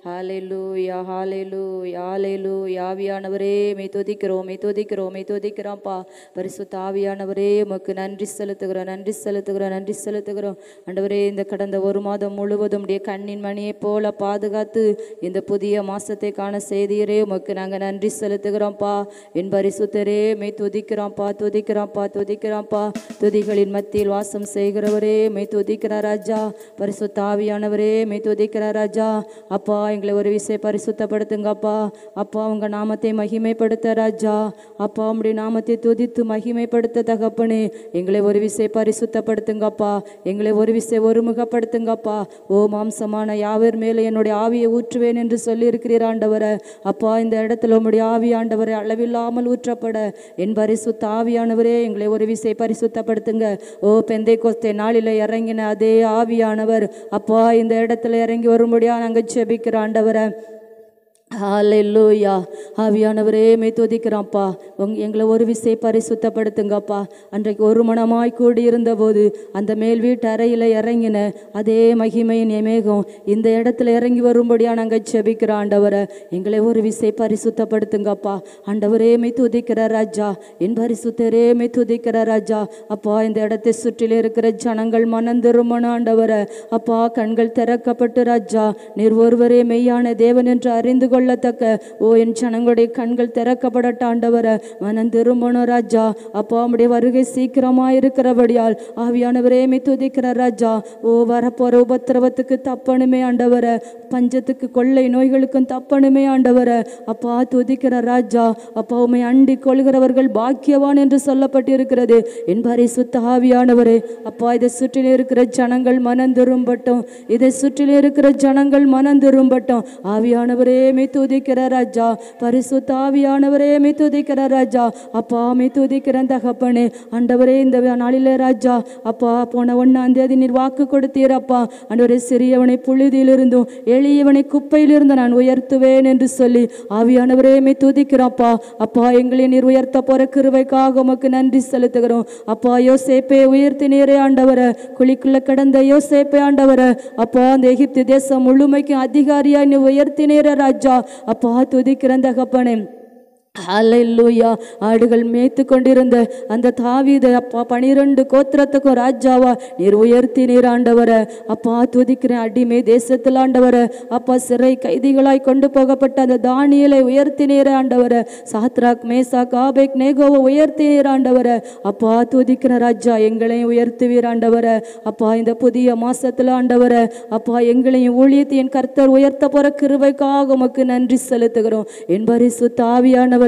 ஹalleluya ஹalleluya ஹalleluya. ஆவியானவரே மே துதிக்கிறோம் மே துதிக்கிறோம் மே துதிக்கிறோம்ப்பா. பரிசுத்த ஆவியானவரே உமக்கு நன்றி செலுத்துகிறோம் நன்றி செலுத்துகிறோம் நன்றி செலுத்துகிறோம். ஆண்டவரே இந்த கடந்த ஒரு மாதம் முழுவதும் உடைய கண்ணின் மணியை போல பாதுகாத்து இந்த புதிய மாசத்தை காண செய்தீரே உமக்கு நாங்கள் நன்றி செலுத்துகிறோம்ப்பா. என் பரிசுத்தரே மே துதிக்கிறோம்ப்பா துதிக்கிறோம்ப்பா துதிக்கிறோம்ப்பா. துதிகளின் மத்தியில் வாசம் செய்கிறவரே மே துதிக்கிற ராஜா. பரிசுத்த ஆவியானவரே மே துதிக்கிற ராஜா. அப்பா எங்களை ஒரு விசை பரிசுத்தப்படுத்துங்கப்பா. அப்பா உங்க நாமத்தை மகிமைப்படுத்த ராஜா. அப்பா உம்முடைய நாமத்தை துதித்து மகிமைப்படுத்த தகப்பனே எங்களை ஒரு விசை பரிசுத்தப்படுத்துங்கப்பா. எங்களை ஒரு விசை ஒருமுகப்படுத்துங்கப்பா. ஓ மாம்சமான யாவர் மேலே என்னுடைய ஆவியை ஊற்றுவேன் என்று சொல்லி இருக்கிறீர் ஆண்டவரை. அப்பா இந்த இடத்துல உம்முடைய ஆவி ஆண்டவரை அளவில்லாமல் ஊற்றப்பட என் பரிசுத்த ஆவியானவரே எங்களை ஒரு விசை பரிசுத்தப்படுத்துங்க. ஓ பெந்தைக்கோஸ்தே நாளில் இறங்கின அதே ஆவியானவர் அப்பா இந்த இடத்துல இறங்கி வரும்படியா நாங்கள் ஜெபிக்கிற ஆண்டவரை. ஹalleluya. ஆவியானவரே மே துதிக்கிறோம்ப்பா. எங்களை ஒரு விசை பரிசுத்தப்படுத்துங்கப்பா. அன்றைக்கு ஒரு மனமாய் கூடியிருந்த போது அந்த மேல் வீட்டு அறையில் இறங்கின அதே மகிமையின் மேகம் இந்த இடத்துல இறங்கி வரும்படியா நாங்கள் ஜெபிக்கிற ஆண்டவரை. எங்களை ஒரு விசை பரிசுத்தப்படுத்துங்கப்பா. ஆண்டவரே மே துதிக்கிற ராஜா. என் பரிசுத்தரே மே துதிக்கிற ராஜா. அப்பா இந்த இடத்தை சுற்றில இருக்கிற ஜனங்கள் மனந்திருமன ஆண்டவரை. அப்பா கண்கள் திறக்கப்பட்டு ராஜா நீர் ஒருவரே மெய்யான தேவன் என்று அறிந்து கொள்ளத்தக்க ஓ என் ஜனங்களுடைய கண்கள் திறக்கப்படட்ட ஆண்டவரை. மனம் திரும்பணும் ராஜா. அப்பா உம்முடைய வருகை சீக்கிரமா இருக்கிறபடியால் ஆவியானவரே மே துதிக்கிற ராஜா. ஓ வரப்போற உபத்திரவத்துக்கு தப்பணுமே ஆண்டவரை. பஞ்சத்துக்கு கொள்ளை நோய்களுக்கும் தப்பணுமே ஆண்டவரை. அப்பா துதிக்கிற ராஜா. அப்பா உம்மை அண்டி கொள்கிறவர்கள் பாக்கியவான் என்று சொல்லப்பட்டிருக்கிறது. என் பரிசுத்த ஆவியானவரே அப்பா இதை சுற்றில இருக்கிற ஜனங்கள் மனம் திரும்பட்டும். இதை சுற்றில இருக்கிற ஜனங்கள் மனம் திரும்பட்டும். ஆவியானவரே மே துதிக்கிற ராஜா. பரிசுத்த ஆவியானவரே மே துதிக்கிற ராஜா. அப்பா மே துதிக்கிற தகப்பனே. ஆண்டவரே இந்த நாளிலே ராஜா அப்பா போன 1ஆம் தேதி நீர் வாக்கு கொடுத்தீரப்பா. ஆண்டவரே சிறியவனை புழுதியிலிருந்தும் எளியவனை குப்பையிலிருந்து நான் உயர்த்துவேன் என்று சொல்லி ஆவியானவரே மே துதிக்கிறப்பா. அப்பா எங்களை நீர் உயர்த்த போற கிருபைக்காக உமக்கு நன்றி செலுத்துகிறோம். அப்பா யோசேப்பை உயர்த்தினீரே ஆண்டவரை. குழிக்குள்ள கிடந்த யோசேப்பை ஆண்டவரை. அப்பா அந்த எகிப்து தேசம் முழுமைக்கும் அதிகாரியாய் நீ உயர்த்தினீரே ராஜா. அப்பா துதிக்கிற தகப்பனே. ஹalleluya. ஆடுகள் மேய்த்து கொண்டிருந்த அந்த தாவீதை அப்பா 12 கோத்திரத்துக்கும் ராஜாவா நீர் உயர்த்தினீர் ஆண்டவரை. அப்பா துதிக்கிறேன். அடிமை தேசத்தில் ஆண்டவரை. அப்பா சிறை கைதிகளாய் கொண்டு போகப்பட்ட அந்த தானியேலை உயர்த்தினீர் ஆண்டவரை. சாத்ராக் மேசாக் ஆபேக் நேகோவை உயர்த்தினீர் ஆண்டவரை. அப்பா துதிக்கிற ராஜா எங்களையும் உயர்த்துவீர் ஆண்டவரை. அப்பா இந்த புதிய மாசத்துல ஆண்டவரை. அப்பா எங்களையும் ஊழியத்தின் கர்த்தர் உயர்த்த போற கிருபைக்காக உமக்கு நன்றி செலுத்துகிறோம். என் பரிசுத்த ஆவியானவர்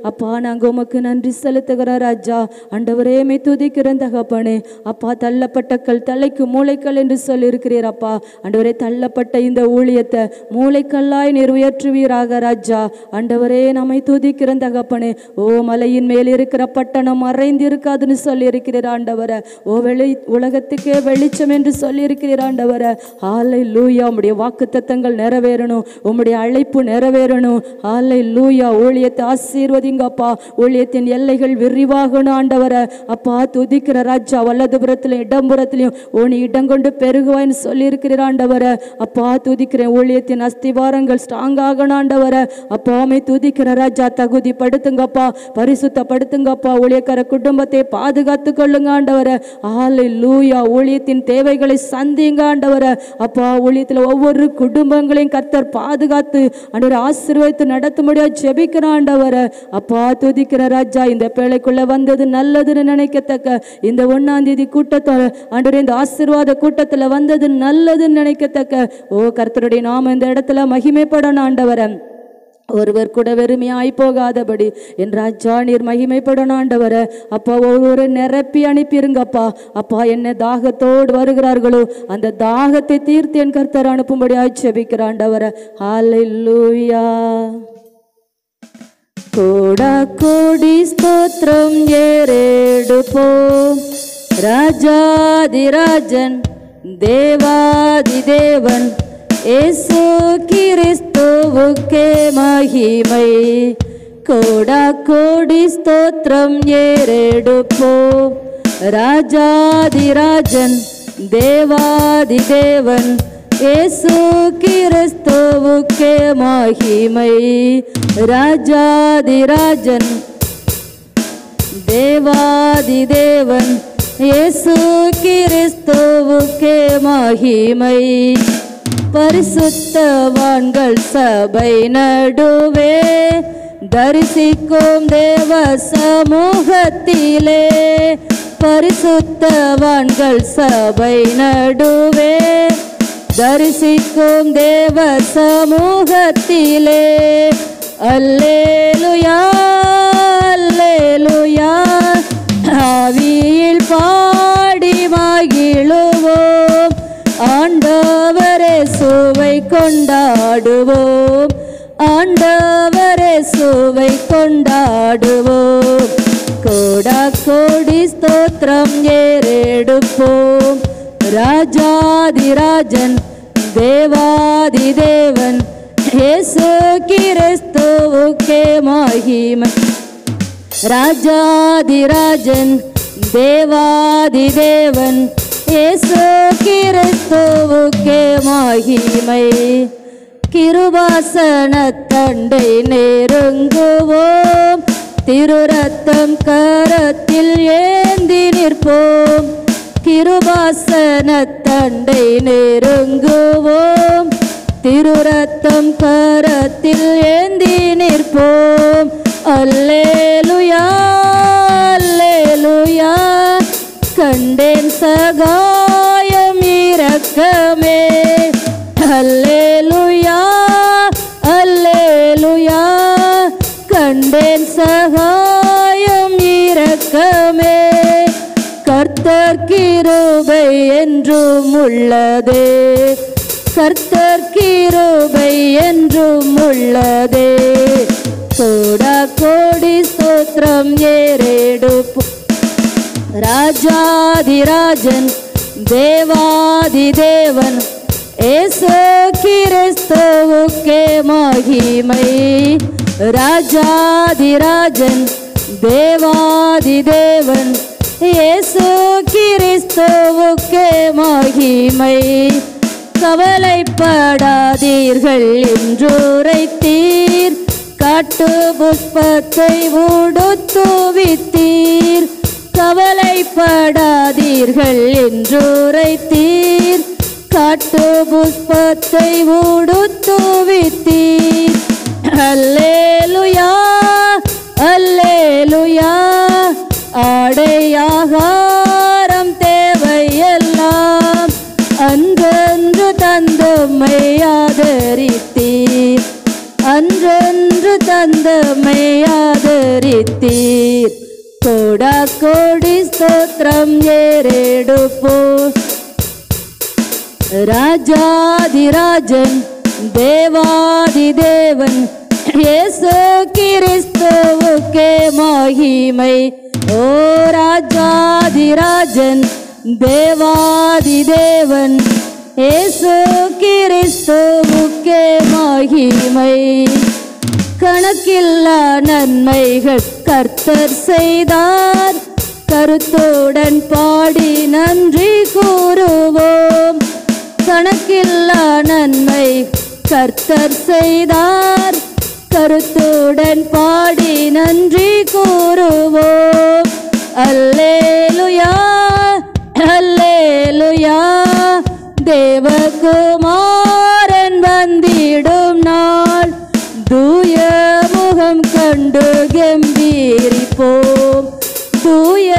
அப்பா நாங்க உமக்கு நன்றி செலுத்துகிற ராஜா. ஆண்டவரே மே துதிக்கிற தகப்பனே. அப்பா தள்ளப்பட்ட கல் தலைக்கு மூளைக்கல் என்று சொல்லி இருக்கிறீர் அப்பா. ஆண்டவரே தள்ளப்பட்ட இந்த ஊழியத்தை மூளைக்கல்லாய் நீர் உயர்ற்றுவீராக ராஜா. ஆண்டவரே நம்மை துதிக்கிற தகப்பனே. ஓ மலையின் மேல் இருக்கிற பட்டணம் மறைந்து இருக்காதுன்னு சொல்லி இருக்கிறீர் ஆண்டவரை. ஓ உலகத்துக்கே வெளிச்சம் என்று சொல்லி இருக்கிறீர் ஆண்டவரை. ஹalleluya. உம்முடைய வாக்குத்தத்தங்கள் நிறைவேறணும். உம்முடைய அழைப்பு நிறைவேறணும். ஹalleluya. ஊழியத்தை ஆசீர்வதிங்கப்பா. ஊழியத்தின் எல்லைகள் விரிவாகணும் ஆண்டவரை. அப்பா துதிக்கிற ராஜா. வலதுபுறத்திலும் இடம்புறத்திலையும் நீ இடம் கொண்டு பெருகுவான்னு சொல்லி இருக்கிற ஆண்டவரை. அப்பா துதிக்கிறேன். ஊழியத்தின் அஸ்திவாரங்கள் ஸ்ட்ராங் ஆகணும் ஆண்டவரை. அப்பாமே துதிக்கிற ராஜா. தகுதி படுத்துங்கப்பா. பரிசுத்தப்படுத்துங்கப்பா. ஊழியக்கார குடும்பத்தை பாதுகாத்து கொள்ளுங்க ஆண்டவரை. ஹalleluya. ஊழியத்தின் தேவைகளை சந்திங்க ஆண்டவரை. அப்பா ஊழியத்தில் ஒவ்வொரு குடும்பங்களையும் கர்த்தர் பாதுகாத்து ஆண்டவரை ஆசீர்வதித்து நடத்த முடியாது ஜெபிக்கிற ஆண்டவரை. அப்பா துதிக்கிற ராஜா. இந்த பேழைக்குள்ள வந்தது நல்லதுன்னு நினைக்கத்தக்க இந்த 1ஆம் தேதி கூட்டத்தோட ஆண்டவரே இந்த ஆசீர்வாத கூட்டத்துல வந்தது நல்லதுன்னு நினைக்கத்தக்க ஓ கர்த்தருடைய நாம இந்த இடத்துல மகிமைப்படணும் ஆண்டவரை. ஒருவர் கூட வெறுமையாய் போகாதபடி என் ராஜா நீர் மகிமைப்படணும் ஆண்டவரை. அப்பா ஒவ்வொரு நிரப்பி அனுப்பிருங்கப்பா. அப்பா என்ன தாகத்தோடு வருகிறார்களோ அந்த தாகத்தை தீர்த்து என் கர்த்தர் அனுப்பும்படியாய் ஜெபிக்கிற ஆண்டவரை. ஹalleluya. கோடா கோடி ஸ்தோத்திரம் ஏறெடுப்போம். ராஜாதிராஜன் தேவாதிதேவன் இயேசு கிறிஸ்துவுக்கே மகிமை. கோடா கோடி ஸ்தோத்திரம் ஏறெடுப்போம். ராஜாதிராஜன் தேவாதிதேவன் இயேசு கிறிஸ்துவுக்கே மகிமை. ராஜாதிராஜன் தேவாதி தேவன் இயேசு கிறிஸ்துவுக்கே மகிமை. பரிசுத்தவான்கள் சபை நடுவே தரிசிக்கும் தேவ சமூகத்திலே, பரிசுத்தவான்கள் சபை நடுவே தரிசிக்கும் தேவ சமூகத்திலே, அல்லேலூயா அல்லேலூயா ஆவியில் பாடி மகிழுவோம், ஆண்டவரே சுவை கொண்டாடுவோம், ஆண்டவரே சுவை கொண்டாடுவோம். கோடா கோடி ஸ்தோத்திரம் ஏறெடுப்போம். ராஜாதிராஜன் தேவாதி தேவன் இயேசு கிறிஸ்துவுக்கே மகிமை. ராஜாதிராஜன் தேவாதி தேவன் இயேசு கிறிஸ்துவுக்கே மகிமை. கிருபாசன தண்டை நெருங்குவோம், திருரத்தம் கரத்தில் ஏந்தி நிற்போம். கிருபாசன தண்டை நெருங்குவோம், திருரத்தம் கரத்தில் ஏந்தி நிற்போம். அல்லேலூயா அல்லேலூயா கண்டேன் சகாயம் இரக்கமே. அல்லேலூயா அல்லேலூயா கண்டேன் சகாயம் இரக்கமே. கர்த்தர் கிருபை என்றும் உள்ளதே, கர்த்தர் கிருபை என்றும் உள்ளதே. கோடா கோடி ஸ்தோத்திரம் ஏறெடுப்போம். ராஜாதிராஜன் தேவாதி தேவன் இயேசு கிறிஸ்துவுக்கே மகிமை. ராஜாதிராஜன் தேவாதி தேவன் இயேசு கிறிஸ்துவுக்கே மகிமை. கவலைப்படாதீர்கள் என்றுரைத்தீர், காட்டு புஷ்பத்தை உடுத்துவித்தீர். கவலைப்படாதீர்கள் என்றுரைத்தீர், காட்டு புஷ்பத்தை உடுத்துவித்தீர். அல்லேலூயா அல்லேலூயா ஆடையாகாரம் தேவையெல்லாம் அன்றன்று தந்தமை ஆதரித்தீர், அன்றன்று தந்தமை ஆதரித்தீர். கோடா கோடி ஸ்தோத்திரம் ஏறெடுப்போம். ராஜாதிராஜன் தேவாதி தேவன் இயேசு கிறிஸ்துவுக்கே மகிமை. ஓ ராஜாதிராஜன் தேவாதி தேவன் இயேசு கிறிஸ்துவுக்கே மகிமை. கணக்கில்லா நன்மைகள் கர்த்தர் செய்தார், கருத்துடன் பாடி நன்றி கூறுவோம். கணக்கில்லா நன்மை கர்த்தர் செய்தார், கருத்துடன் பாடி நன்றி கூறுவோம். அல்லேலூயா அல்லேலூயா தேவகுமாரன் வந்திடும் நாள், தூய முகம் கண்டு கம்பீரிப்போம், தூய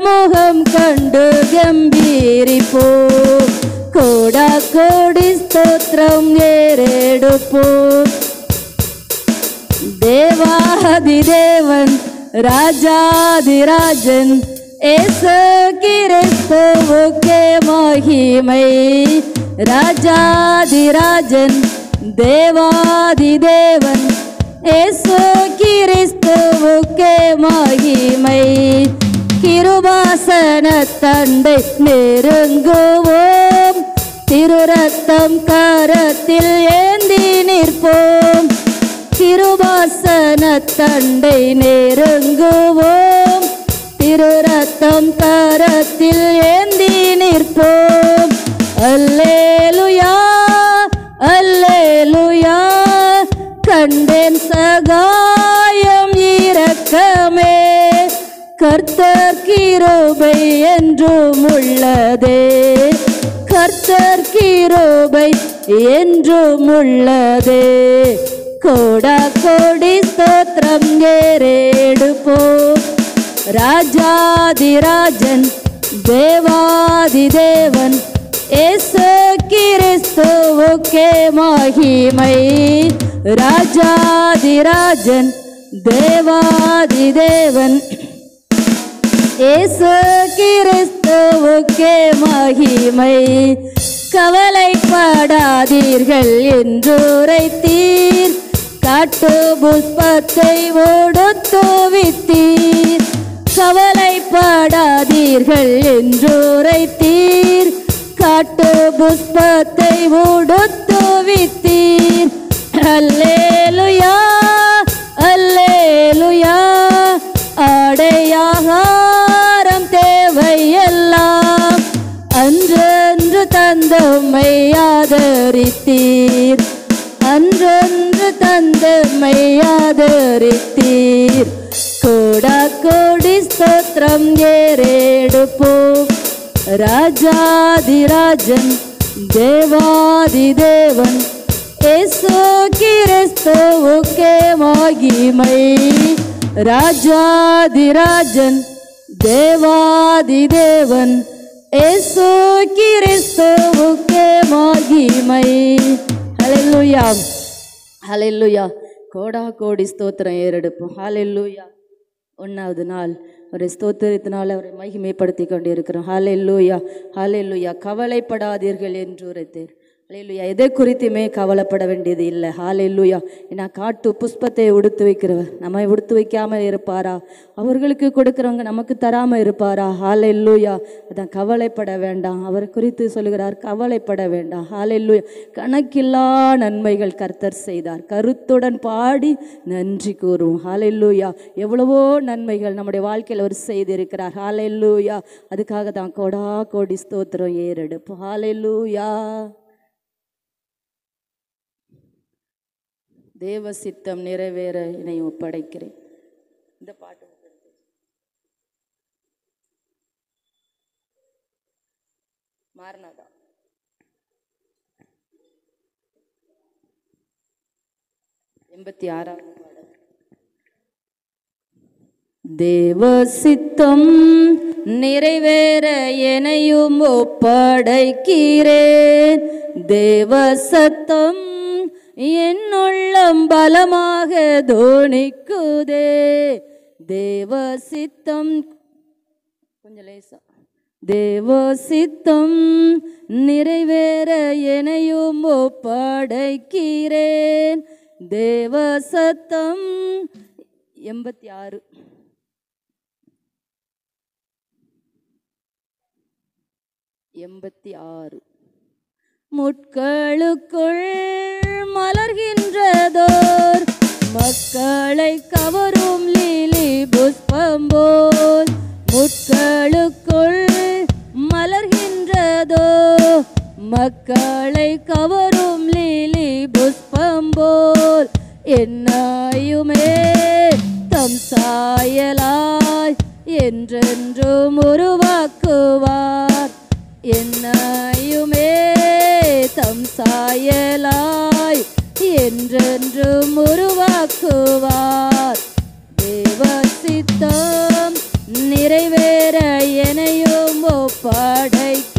முகம் கண்டு கம்பீரிப்போம். கோடா கோடி ஸ்தோத்திரம் ஏறெடுப்போம். தேவாதி தேவன் ராஜாதிராஜன் இயேசு கிறிஸ்துவுக்கே மகிமை. ராஜாதிராஜன் தேவாதி தேவன் இயேசு கிறிஸ்துவுக்கே மகிமை. கிருபாசன தண்டை நெருங்குவோம், திருரத்தம் கரத்தில் ஏந்தி நிற்போம். கிருபாசன தண்டை நெருங்குவோம், திருரத்தம் கரத்தில் ஏந்தி நிற்போம். அல்லேலூயா அல்லேலூயா கண்டேன் சகாயம் இரக்கமே, கர்த்தர் கிருபை என்றும் உள்ளதே, கர்த்தர் கிருபை என்றும் உள்ளதே. கோடா கோடி ஸ்தோத்திரம் ஏறெடுப்போம். ராஜாதிராஜன் தேவாதி தேவன் இயேசு கிறிஸ்துவுக்கே மகிமை. ராஜாதிராஜன் தேவாதி தேவன் இயேசு கிறிஸ்துவுக்கே மகிமை. கவலைப்படாதீர்கள் என்றுரைத்தீர், காட்டு புஷ்பத்தை உடுத்துவித்தீர். கவலைப்படாதீர்கள் என்றுரைத்தீர், காட்டு புஷ்பத்தை உடுத்துவித்தீர். அல்லேலுயா அல்லேலுயா, ஆடையாகாரம் தேவையெல்லாம் அன்றன்று தந்தம்மை ஆதரித்தீர், அன்றன்று தந்தம்மை ஆதரித்தீர். கோடா கோடி ஸ்தோத்திரம் ஏறெடுப்போம். ராஜாதிராஜன் தேவாதி தேவன் இயேசு கிறிஸ்துவுக்கே மகிமை. ராஜாதிராஜன் தேவாதி தேவன் இயேசு கிறிஸ்துவுக்கே மகிமை. ஹல்லேலூயா ஹல்லேலூயா. கோடா கோடி ஸ்தோத்திரம் ஏறெடுப்போம். ஹல்லேலூயா. 1வது நாள் ஒரு ஸ்தோத்திரத்தினால் அவரை மகிமைப்படுத்தி கொண்டிருக்கிறோம். ஹல்லேலூயா ஹல்லேலூயா. கவலைப்படாதீர்கள் என்று உரைத்தீர். ஹல்லேலூயா. எதை குறித்துமே கவலைப்பட வேண்டியது இல்லை. ஹல்லேலூயா. ஏன்னா காட்டு புஷ்பத்தை உடுத்து வைக்கிறவர் நம்மை உடுத்து வைக்காமல் இருப்பாரா? அவர்களுக்கு கொடுக்குறவங்க நமக்கு தராமல் இருப்பாரா? ஹல்லேலூயா. அதான் கவலைப்பட வேண்டாம். அவர் குறித்து சொல்லுகிறார், கவலைப்பட வேண்டாம். ஹல்லேலூயா. கணக்கில்லா நன்மைகள் கர்த்தர் செய்தார், கருத்துடன் பாடி நன்றி கூறுவோம். ஹல்லேலூயா. எவ்வளவோ நன்மைகள் நம்முடைய வாழ்க்கையில் அவர் செய்திருக்கிறார். ஹல்லேலூயா. அதுக்காக தான் கோடா கோடி ஸ்தோத்திரம் ஏறெடுப்போம். ஹல்லேலூயா. தேவ சித்தம் நிறைவேற என்னை ஒப்படைக்கிறேன். இந்த பாட்டு மாறனாதா 86வது பாடல். தேவ சித்தம் நிறைவேற என்னையும் ஒப்படைக்கிறேன். தேவ சத்தம் என் உள்ளம் பலமாக தோணிக்குதே. தேவ சித்தம் கொஞ்சம் லேசா. தேவ சித்தம் நிறைவேற என்னையும் ஒப்படைக்கிறேன். தேவ சத்தம் 86 86. முட்களுக்குள் மலர்கின்றதோர் மக்களை கவரும் லீலி புஷ்பம் போல். முட்களுக்குள் மலர்கின்றதோ மக்களை கவரும் லீலி புஷ்பம் போல். என்னையுமே தம் சாயலாய் என்றென்றும் உருவாக்குவார். என்னையுமே தம் சாயலாய் என்றென்றும் உருவாக்குவார். தேவ சித்தம் நிறைவேற என்னையும் ஒப்படைக்கிறேன்.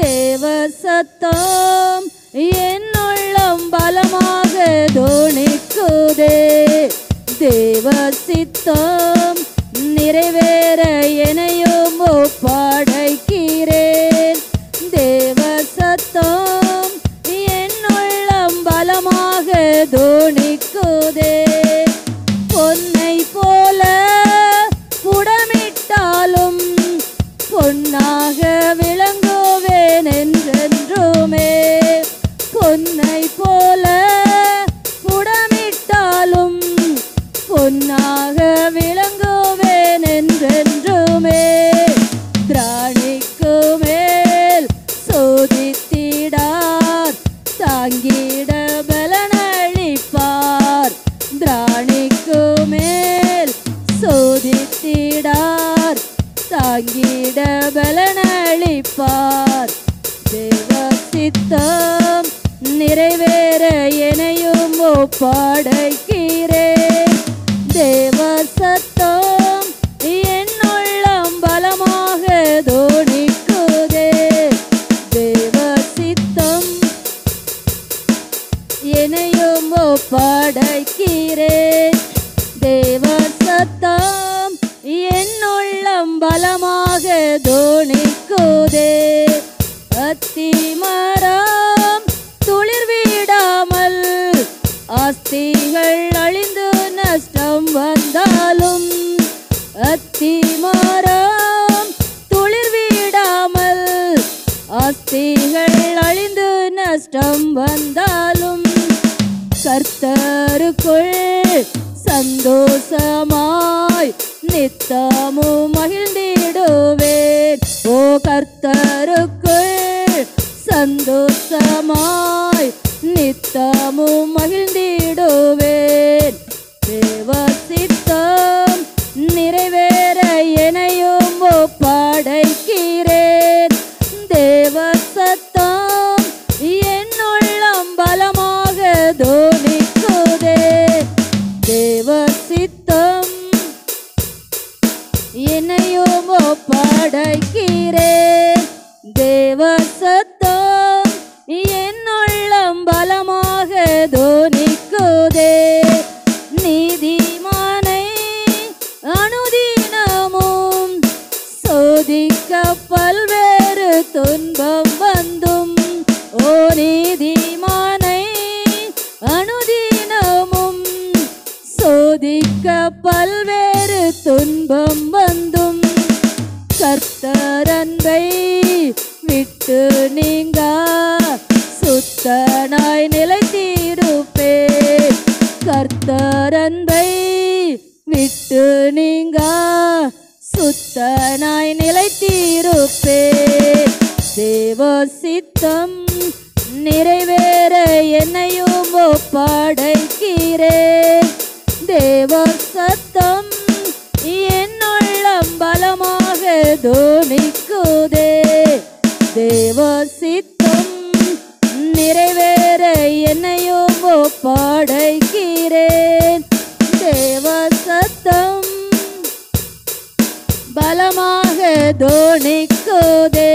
தேவ சத்தம் என் உள்ளம் பலமாக தோணிக்குதே. தேவ சித்தம் நிறைவேற என்னையும் ஒப்படைக்கிறேன். தேவ சத்தம் என் உள்ளம் பலமாக தோணிக்குதே. பொன்னை போல புடமிட்டாலும் பொன்னாக விளங்குவேன் என்றென்றுமே. பொன்னை போல புடமிட்டாலும் பொன்னாக விளங்குவேன் என்றென்றுமே. திராணிக்கு மேல் சோதித்திடார் தாங்கிட பலனளிப்பாரே. தாங்கிட பலனளிப்பார். தேவ சித்தம் நிறைவேற என்னையும் ஒப்படைக்கிறேன். தேவ சத்தம் என்னுள்ளம் பலமாக தோணிக்குதே. தேவ சித்தம் என்னையும் ஒப்படைக்கிறேன். தேவ சத்தம் என்னுள்ளம் பலமாக தோணிக்குதே. அத்திமரம் துளிர்விடாமல் ஆஸ்திகள் அழிந்து நஷ்டம் வந்தாலும், அத்திமரம் துளிர்விடாமல் ஆஸ்திகள் அழிந்து நஷ்டம் வந்தாலும், கர்த்தருக்குள் சந்தோஷமாய் நித்தமும் மகிழ்ந்திடுவேன். ஓ கர்த்தருக்குள் சந்தோஷமாய் நித்தமும் மகிழ்ந்திடுவேன். தேவ சித்தம் நிறைவேற என்னையும் ஒப்படைக்கிறேன். தேவ சத்தம் என்னுள்ளம் பலமாக தோணிக்குதே. தேவ சித்தம் என்னையும் ஒப்படைக்கிறேன். தேவ சத்தம் என்னுள்ளம் பலமாக தோணிக்குதே. நீதிமானை அனுதினமும் சோதிக்க பல்வேறு துன்பம் வந்தும், ஓ நீதிமானை அனுதினமும் சோதிக்க பல்வேறு துன்பம் வந்தும், கர்த்தர் அன்பை விட்டு நீங்க சுத்தனாய் நிலைத்திருப்பேன். கர்த்தர் அன்பை விட்டு நீங்க சுத்தனாய் நிலைத்திருப்பேன். தேவ சித்தம் நிறைவேற என்னையும் ஒப்படைக்கிறேன். தேவ சத்தம் என்னுள்ளம் பலமாக தோணிக்குதே. தேவ சித்தம் நிறைவேற என்னையும் ஒப்படைக்கிறேன். தேவ சத்தம் பலமாக தோணிக்குதே.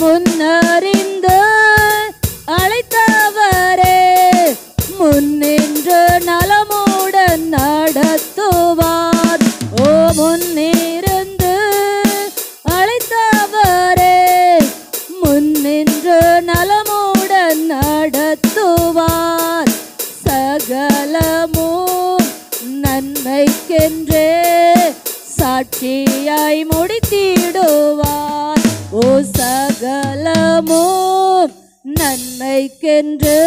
முன்னறிந்து அழைத்தவரே முன்னின்று நலமுடன் நடத்துவார். ஓ முன்னிருந்து அழைத்தவரே முன்னின்று நலமுடன் நடத்துவார். சகலமும் நன்மைக்கென்றே சாட்சியாய் முடித்திடுவார். ஓ சகலமும் நன்மைக்கென்று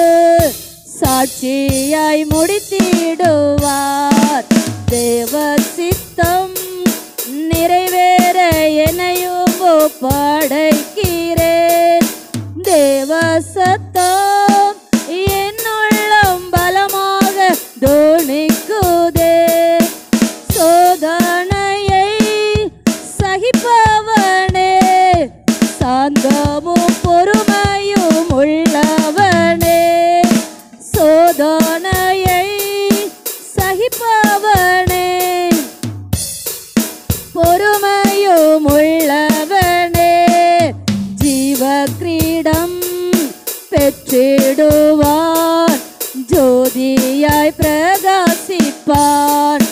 சாட்சியாய் முடித்திடுவார். தேவ சித்தம் நிறைவேற என்னையும் ஒப்படைக்கிறேன். தேவ சத்தம் என்னுள்ளம் பலமாக தோணிக்குதே. சோதனையை சகிப்பவனே, சாந்தமும் பொறுமையும் உள்ளவனே. சோதனையை சகிப்பவனே, பொறுமையும் உள்ளவனே. ஜீவ கிரீடம் பெற்றிடுவான், ஜோதியாய் பிரகாசிப்பான்.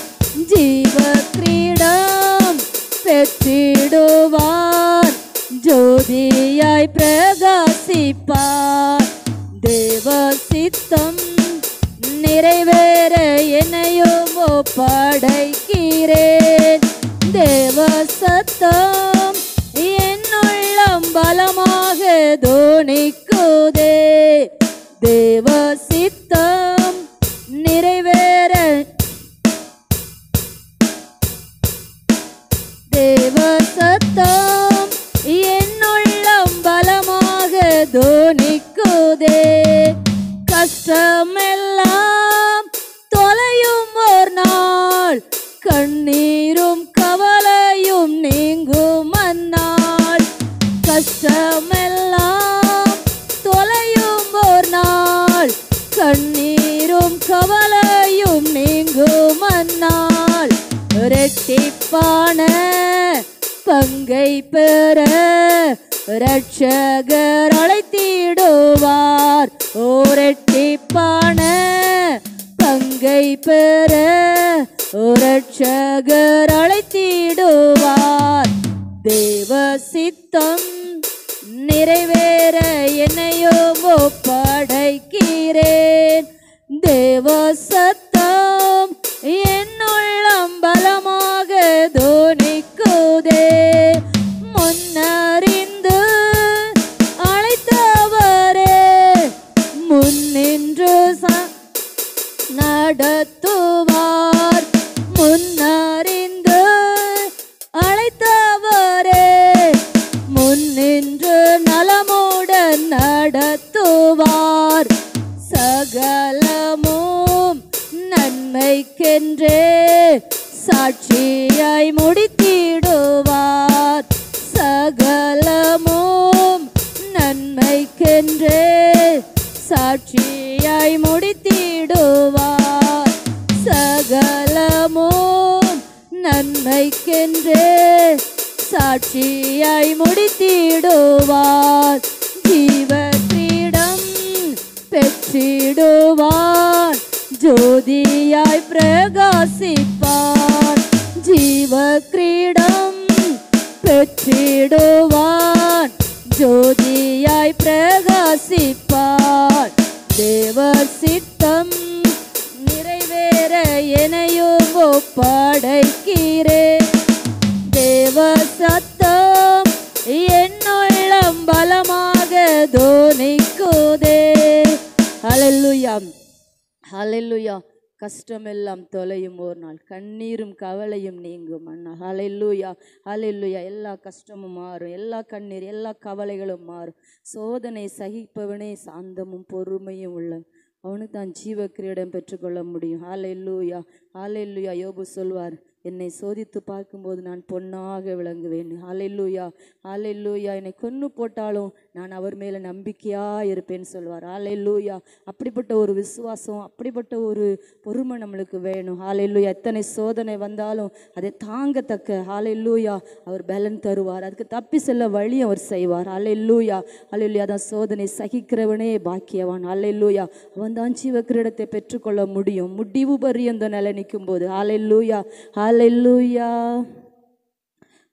ஜீவ கிரீடம் பெற்றிடுவான், ஜோதியாய் பிரகாசிப்பான். தேவ சித்தம் நிறைவேற என்னையும் ஒப்படைக்கிறேன். தேவ சத்தம் என்னுள்ளம் பலமாக தோணிக்குதே. தேவ சித்தம் நிறைவேற தேவ சத்தம் என்னுள்ளம் பலமாக தோணிக்குதே. கஷ்டமெல்லாம் தொலையும் ஒரு நாள், கண்ணீரும் கவலையும் நீங்கும் கண்ணீரும் கவலையும் நீங்கும் அந்நாள். இரட்டிப்பான பங்கை பெற இரட்சகர் அழைத்திடுவார். இரட்டிப்பான பங்கை பெற இரட்சகர் அழைத்திடுவார். தேவ சித்தம் நிறைவேற என்னையும் ஒப்படைக்கிறேன். தேவ சத்தம் என்னுள்ளம் பலமாக தோனிக்குதே. முன்னறிந்து அழைத்தவரே முன்னின்று நடத்துவார். முன்னறிந்து அழைத்தவரே முன்னின்று நலமுடன் நடத்துவார். சகலமும் நன்மைக்கென்றே சாட்சியாய் முடித்திடுவார். சகலமும் நன்மைக்கென்றே சாட்சியாய் முடித்திடுவார். சகலமும் நன்மைக்கென்றே சாட்சியாய் முடித்திடுவார். ஜீவ கிரீடம் பெற்றிடுவார். ஜோதியாய் பிரகாசிப்பார். ஜீவ கிரீடம் பெற்றிடுவார். ஜோதியாய் பிரகாசிப்பார். தேவ சித்தம் நிறைவேற என்னையும் ஒப்படைக்கிறேன். தேவ சத்தம் என்னுள்ளம் பலமாக தோனிக்குதே. ஹல்லேலூயா, ஹல்லேலூயா. கஷ்டமெல்லாம் தொலையும் ஒரு நாள், கண்ணீரும் கவலையும் நீங்கும் அண்ணா. ஹல்லேலூயா, ஹல்லேலூயா. எல்லா கஷ்டமும் மாறும், எல்லா கண்ணீர் எல்லா கவலைகளும் மாறும். சோதனை சகிப்பவனே சாந்தமும் பொறுமையும் உள்ள அவனுக்கு தான் ஜீவ கிரீடம் பெற்றுக்கொள்ள முடியும். ஹல்லேலூயா, ஹல்லேலூயா. யோபு சொல்வார், என்னை சோதித்து பார்க்கும்போது நான் பொன்னாக விளங்குவேன். ஹல்லேலூயா, ஹல்லேலூயா. என்னை கொன்று போட்டாலும் நான் அவர் மேலே நம்பிக்கையாக இருப்பேன்னு சொல்வார். ஹல்லேலூயா. அப்படிப்பட்ட ஒரு விசுவாசம், அப்படிப்பட்ட ஒரு பொறுமை நம்மளுக்கு வேணும். ஹல்லேலூயா. எத்தனை சோதனை வந்தாலும் அதை தாங்கத்தக்க ஹல்லேலூயா அவர் பலன் தருவார். அதுக்கு தப்பி செல்ல வழி அவர் செய்வார். ஹல்லேலூயா, ஹல்லேலூயா. தான் சோதனை சகிக்கிறவனே பாக்கியவான். ஹல்லேலூயா. அவன் தான் ஜீவ கிரீடத்தை பெற்றுக்கொள்ள முடியும் முடிவு பரியந்த நிலை நிற்கும் போது. ஹல்லேலூயா, ஹல்லேலூயா.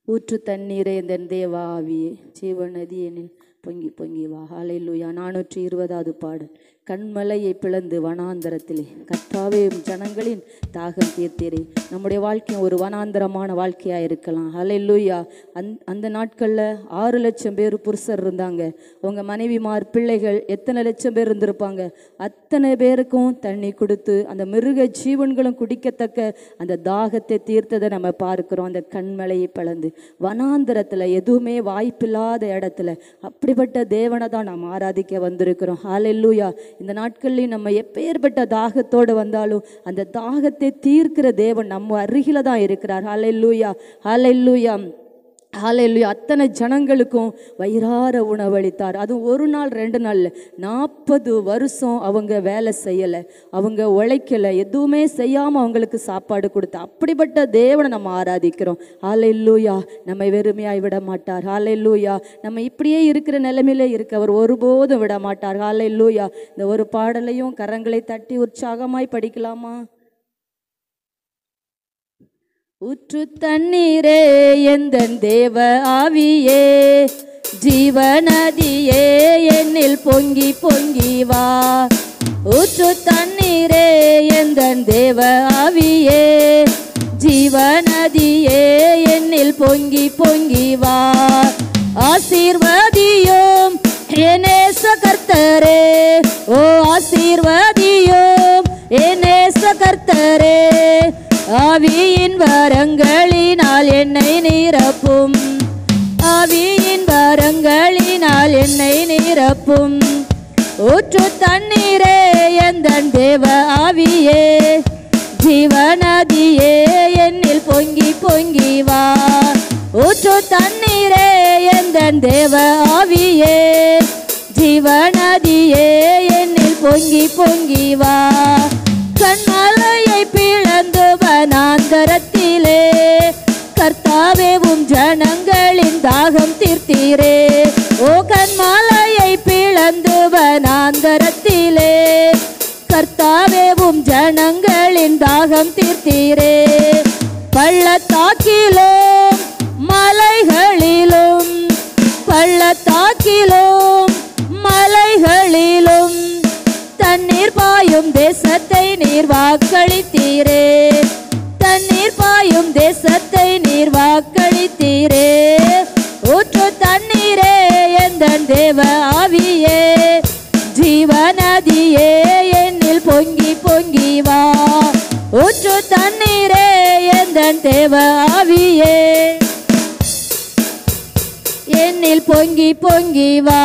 ஊற்று தண்ணீரே என் தேவ ஆவியே, ஜீவ நதி எனில் பொங்கி பொங்கி வா. ஹல்லேலூயா. 420வது பாடல். கண்மலையை பிளந்து வனாந்தரத்திலே கர்த்தாவே ஜனங்களின் தாகம் தீர்த்தீரே. நம்முடைய வாழ்க்கை ஒரு வனாந்தரமான வாழ்க்கையாக இருக்கலாம். ஹல்லேலூயா. அந்த நாட்களில் 6 லட்சம் பேர் புருஷர் இருந்தாங்க. அவங்க மனைவிமார் பிள்ளைகள் எத்தனை லட்சம் பேர் இருந்திருப்பாங்க. அத்தனை பேருக்கும் தண்ணி கொடுத்து அந்த மிருக ஜீவன்களும் குடிக்கத்தக்க அந்த தாகத்தை தீர்த்ததை நம்ம பார்க்கிறோம். அந்த கண்மலையை பிளந்து வனாந்தரத்தில் எதுவுமே வாய்ப்பில்லாத இடத்துல அப்படிப்பட்ட தேவனை தான் நாம் ஆராதிக்க வந்திருக்கிறோம். ஹல்லேலூயா. இந்த நாட்கள்லையும் நம்ம எப்பேற்பட்ட தாகத்தோடு வந்தாலும் அந்த தாகத்தை தீர்க்கிற தேவன் நம்ம அருகில தான் இருக்கிறார். ஹல்லேலூயா, ஹல்லேலூயா, ஹல்லேலூயா. அத்தனை ஜனங்களுக்கும் வயிறார உணவளித்தார். அதுவும் 1 நாள் 2 நாள் 40 வருஷம் அவங்க வேலை செய்யலை, அவங்க உழைக்கலை, எதுவுமே செய்யாமல் அவங்களுக்கு சாப்பாடு கொடுத்தா. அப்படிப்பட்ட தேவனை நம்ம ஆராதிக்கிறோம். ஹல்லேலூயா. நம்மை வெறுமையாய் விட மாட்டார். ஹல்லேலூயா. நம்ம இப்படியே இருக்கிற நிலைமையிலே இருக்க அவர் ஒருபோதும் விட மாட்டார். ஹல்லேலூயா. இந்த ஒரு பாடலையும் கரங்களை தட்டி உற்சாகமாய் படிக்கலாமா? ஊற்று தண்ணீரே எந்தன் தேவ ஆவியே, ஜீவநதியே என்னில் பொங்கி பொங்கி வா. ஊற்று தண்ணீரே எந்தன் தேவ ஆவியே, ஜீவநதியே என்னில் பொங்கி பொங்கி வா. ஆசீர்வதியும் நேச கர்த்தரே, ஓ ஆசீர்வதியும் நேச கர்த்தரே. ஆவியின் வரங்களினால் என்னை நிரப்பும், ஆவியின் வரங்களினால் என்னை நிரப்பும். ஊற்று தண்ணீரே எந்தன் தேவ ஆவியே, ஜீவநதியே என்னில் பொங்கி பொங்கி வா. ஊற்று தண்ணீரே எந்தன் தேவ ஆவியே, ஜீவநதியே என்னில் பொங்கி பொங்கி வா. கண்மலையை பிளந்து வனாந்தரத்திலே கர்த்தாவே உம் ஜனங்களின் தாகம் தீர்த்தீரே. ஓ கண்மலையை பிளந்து வனாந்தரத்திலே கர்த்தாவே உம் ஜனங்களின் தாகம் தீர்த்தீரே. பள்ளத்தாக்கிலும் மலைகளிலும் பள்ளத்தாக்கிலும் மலைகளிலும் தண்ணீர் பாயும் தேசத்தை நீர் வாக்களித்தீரே. தண்ணீர் பாயும் தேசத்தை நீர் வாக்களித்தீரே. ஊற்று தண்ணீரே எந்தன் தேவ ஆவியே, ஜீவநதியே என்னில் பொங்கி பொங்கி வா. ஊற்று தண்ணீரே எந்தன் தேவ ஆவியே, என்னில் பொங்கி பொங்கி வா.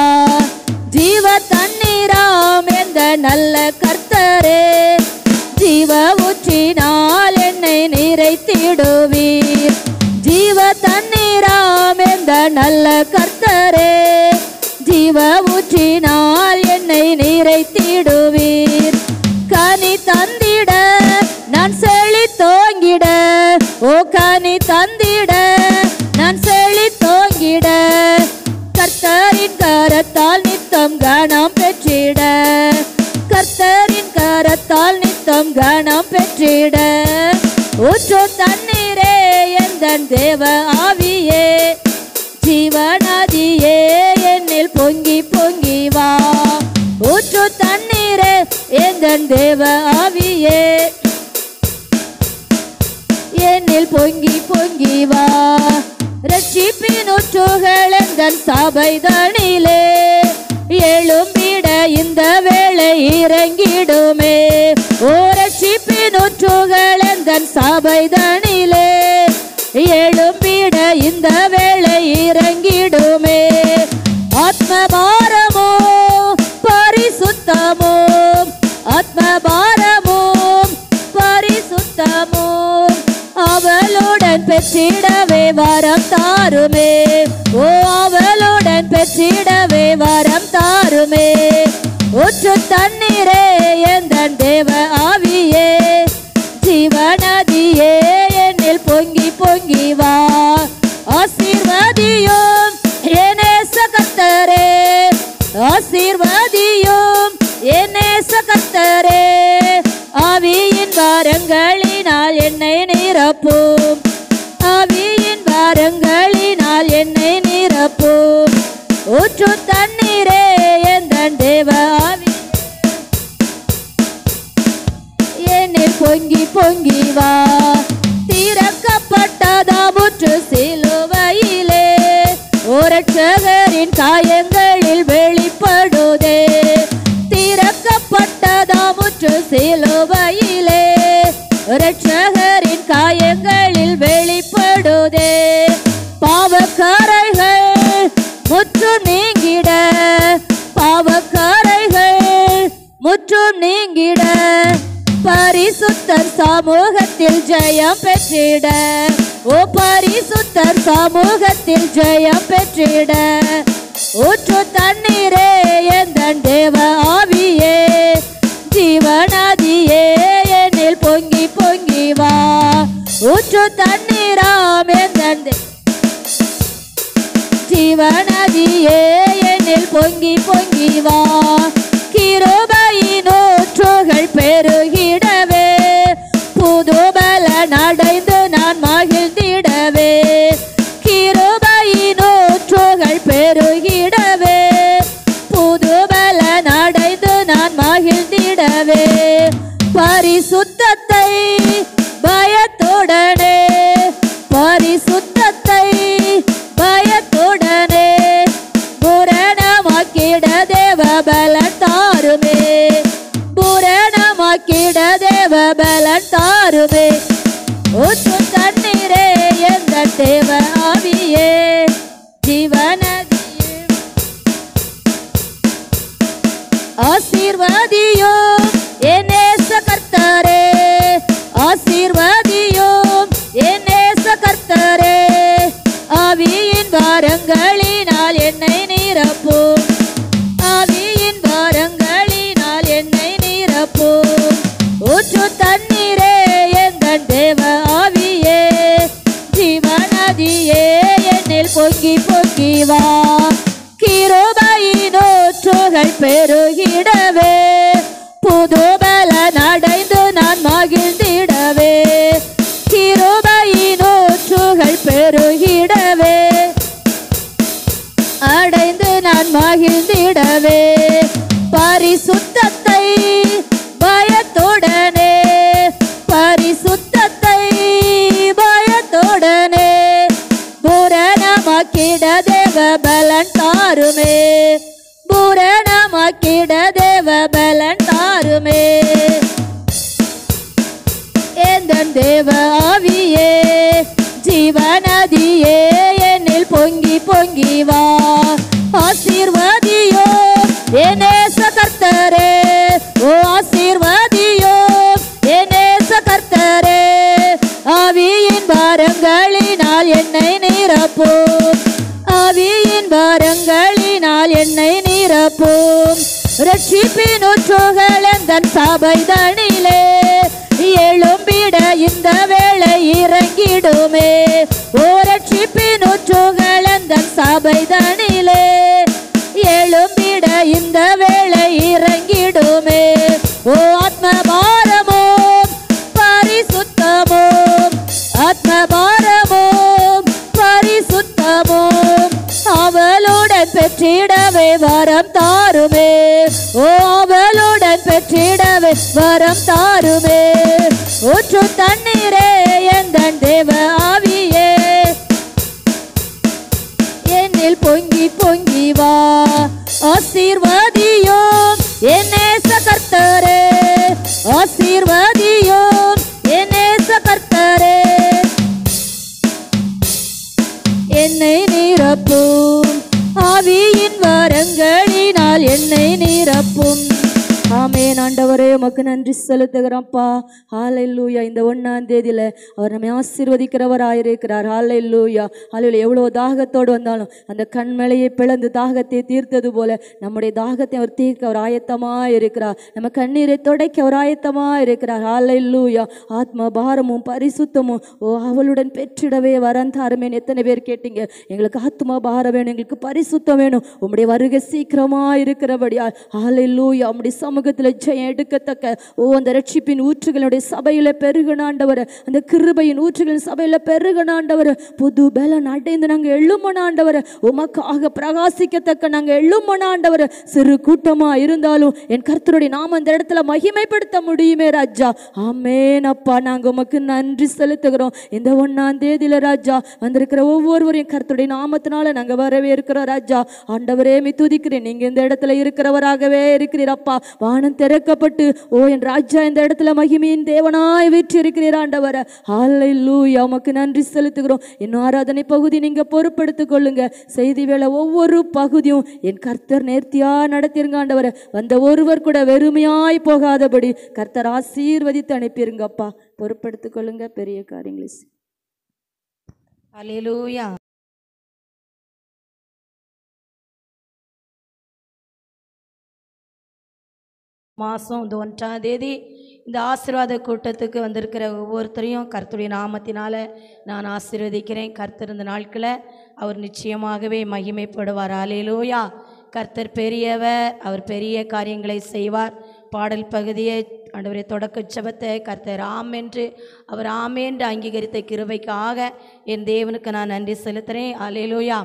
ஜீவ தண்ணீராம் எந்த நல்ல கர்த்தரே, ஜீவ ஊற்றினால் என்னை நிறைத்திடுவீர். ஜீவ தண்ணீராம் எந்த நல்ல கர்த்தரே, ஜீவ ஊற்றினால் என்னை நிறைத்திடுவீர். கனி தந்திட நான் செழித்தோங்கிட, ஓ கனி தந்திட நான் செழித்தோங்கிட, கர்த்தரின் கரத்தால் நித்தம் கனம் பெற்றிட, கர்த்தரின் கரத்தால் நித்தம் கனம் பெற்றிட. ஊற்று தண்ணீரே எந்தன் தேவ ஆவியே, ஜீவநதியே என்னில் பொங்கி பொங்கி வா. ஊற்று தண்ணீரே எந்தன் தேவ ஆவியே, என்னில் பொங்கி பொங்கி வா. ரட்சிப்பின் ஊற்றுகள் எந்தன் சபைதனிலே எழும்பிட இந்த வேளை இறங்கிடுமே. ஓ ரட்சிப்பின் ஊற்றுகள் எந்தன் சபைதனிலே எழும்பிட இந்த வேளை இறங்கிடுமே. ஆத்மபாரமோ பரிசுத்தமோ, ஆத்மபாரமோ பரிசுத்தமோ அவளுடன் பெற்றிடவே வரம் தாருமே. ஓ அவளுடன் பெற்றிடவே வரம் தாருமே. ஊற்று தண்ணீரே எந்தன் தேவ ஆவியே, ஜீவநதியே என்னில் பொங்கி பொங்கி வா. ஆசீர்வதியும் என் நேச கர்த்தரே, ஆசீர்வதியும் என் நேச கர்த்தரே, ஆவியின் வாரங்களினால் என்னை நிரப்பும், ஆவியின் வாரங்களினால் என்னை நிரப்பும். ஊற்று தண்ணீரே எந்தன் தேவ ஆவி, என்னில் பொங்கி பொங்கி வா. திறக்கப்பட்டதாம் ஊற்று சிலுவையிலே, இரட்சகரின் காயங்களில் வெளிப்படுதே. திறக்கப்பட்டதாம் ஊற்று சிலுவையிலே, இரட்சகரின் காயங்களில் வெளிப்படுதே. பாவக்கரைகள் முற்றும் நீங்கிட, பாவக்கரைகள் முற்றும் நீங்கிட, பரிசுத்தர் சமூகத்தில் ஜெயம் பெற்றிட, ஓ பரிசுத்தர் சமூகத்தில் ஜெயம் பெற்றிட. ஊற்று தண்ணீரே எந்தன் தேவ ஆவியே, ஜீவநதியே என்னில் பொங்கி பொங்கி வா. ஊற்று தண்ணீராம் எந்தன் ஜீவநதியே என்னில் பொங்கி பொங்கி வா. கிருபையின் ஊற்றுகள் பெருகிடவே, புது பலன் அடைந்து நான் மகிழ்ந்திடவே. கிருபையின் ஊற்றுகள் பெருகிடவே, புது பலன் அடைந்து நான் மகிழ்ந்திடவே. பரிசுத்தத்தை பயத்துடனே, பரிசுத்தத்தை பயத்துடனே பூரணமாக்கிட தேவ பலன் தாருமே, பூரணமாக்கிட தேவ பலன் தாருமே. ஊற்று தண்ணீரே எந்தன் தேவ ஆவியே, ஜீவநதியே ஆசீர்வதியும் என் நேச கர்த்தரே, ஆசீர்வதியும் என் நேச கர்த்தரே, ஆவியின் வாரங்களினால் என்னை நிரப்பும், ஆவியின் வாரங்களினால் என்னை நிரப்பும். ஊற்று தண்ணீரே எந்தன் தேவ ஆவியே, ஜீவநதியே என்னில் பொங்கி பொங்கி வா. கிருபையின் ஊற்றுகள் பெருகிடவே, புது பலன் அடைந்து நான் மகிழ்ந்திடவே. கிருபையின் ஊற்றுகள் பெருகிடவே, அடைந்து நான் மகிழ்ந்திடவே. பரிசுத்தத்தை பயத்துடனே, பரிசுத்தத்தை பயத்துடனே பூரணமாக்கிட தேவ பலன் தாருமே, பூரணமாக்கிட தேவ பலன் தாருமே. எந்தன் தேவ ஆவியே, ஜீவநதியே என்னில் பொங்கி பொங்கி வா. ஆசீர்வதியோ என்னேச கர்த்தரே, ஓ ஆசீர்வதியோ என்னேச கர்த்தரே. ஆவியின் பாரங்களினால் என்னை நிரப்பும், ஆவியின் பாரங்களினால் என்னை நிரப்பும். ரட்சிப்பின் ஊற்றுகள் எந்தன் சபை தனிலே, எழும்பிட இந்த வேளை இறங்கிடுமே. ஓ ரட்சிப்பின் ஊற்றுகள் எந்தன் சபை தனிலே, எழும்பிட இந்த வேளை இறங்கிடுமே. ஓ ஆத்ம பாரமும் பரிசுத்தமும், ஆத்ம பாரமும் பரிசுத்தமும் அவளுடன் பெற்றிடவே வரம் தாருமே. ஓ அவளுடன் பெற்றிடவே வரம் தாருமே. ஊற்று தண்ணீரே எந்தன் தேவ ஆவியே, என்னில் பொங்கி பொங்கி வா. ஆசீர்வதியும் என்னேச கர்த்தரே, ஆசீர்வதியும் என்னேச கர்த்தரே. என்னை நிரப்பும், ஆவியின் வரங்களினால் என்னை நிரப்பும். ஆமென். ஆண்டவரே உமக்கு நன்றி செலுத்துகிறோம்ப்பா. ஹல்லேலூயா. இந்த 1ஆம் தேதியில் அவர் நம்மை ஆசீர்வதிக்கிறவராயிருக்கிறார். ஹல்லேலூயா. ஹல்லேலூயா. எவ்வளோ தாகத்தோடு வந்தாலும் அந்த கண்மலையை பிளந்து தாகத்தை தீர்த்தது போல நம்முடைய தாகத்தை அவர் தீர்க்க அவர் ஆயத்தமாக இருக்கிறார். நம்ம கண்ணீரை துடைக்க அவர் ஆயத்தமாக இருக்கிறார். ஹல்லேலூயா. ஆத்ம பாரமும் பரிசுத்தமும் அவளுடன் பெற்றிடவே வரம் தாருமேன்னு எத்தனை பேர் கேட்டீங்க? எங்களுக்கு ஆத்ம பாரம் வேணும், எங்களுக்கு பரிசுத்தம் வேணும். உம்முடைய வருகை சீக்கிரமாக இருக்கிறபடியா ஹல்லேலூயா. உம்முடைய சமூகத்தில் ஜெயம் எடுக்கத்தக்க அந்த ரட்சிப்பின் ஊற்றுகளுடைய சபையில் பெருகனாண்டவர், அந்த கிருபையின் ஊற்றுகளின் சபையில் பெருகனாண்டவர். புது பலன் அடைந்து நாங்கள் எழுமனாண்டவர், உமக்காக பிரகாசிக்கத்தக்க நாங்கள் எழுமனாண்டவர். சிறு கூட்டமாக இருந்தாலும் என் கர்த்தருடைய நாம அந்த இடத்துல மகிமைப்படுத்த முடியுமே ராஜா. ஆமென் அப்பா. நாங்கள் உமக்கு நன்றி செலுத்துகிறோம். இந்த 1ஆம் தேதியில் ராஜா வந்திருக்கிற ஒவ்வொருவரையும் கர்த்தருடைய நாமத்தினால நாங்கள் வரவேற்கிறோம் ராஜா. ஆண்டவரே மீ துதிக்கிறேன். நீங்கள் இந்த இடத்துல இருக்கிறவராகவே இருக்கிறீரப்பா. வானம் திறக்கப்பட்டு என் ராஜா இந்த இடத்துல மகிமையின் தேவனாய் வீற்றி இருக்கிறீர் ஆண்டவரே. ஹல்லேலூயா. உமக்கு நன்றி செலுத்துகிறோம். இன்னும் ஆராதனை பகுதி நீங்க பொறுப்படுத்திக் கொள்ளுங்க. செய்தி வேளை ஒவ்வொரு பகுதியும் என் கர்த்தர் நேர்த்தியா நடத்திருங்க ஆண்டவரே. வந்த ஒருவர் கூட வெறுமையாய் போகாதபடி கர்த்தர் ஆசீர்வதித்து அனுப்பிருங்கப்பா. பொறுப்படுத்திக் கொள்ளுங்க. பெரிய காரியங்களை. ஹல்லேலூயா. மாதம் இந்த 1ஆம் தேதி இந்த ஆசீர்வாத கூட்டத்துக்கு வந்திருக்கிற ஒவ்வொருத்தரையும் கர்த்தருடைய நாமத்தினால் நான் ஆசீர்வதிக்கிறேன். கர்த்தர் இந்த நாட்களை அவர் நிச்சயமாகவே மகிமைப்படுவார். ஹல்லேலூயா. கர்த்தர் பெரியவர், அவர் பெரிய காரியங்களை செய்வார். பாடல் பகுதியை ஆண்டவரே தொடக்க ஜெபத்தை கர்த்தர் ஆம் என்று அவர் ஆமே என்று அங்கீகரித்த கிருபைக்காக என் தேவனுக்கு நான் நன்றி செலுத்துகிறேன். ஹல்லேலூயா.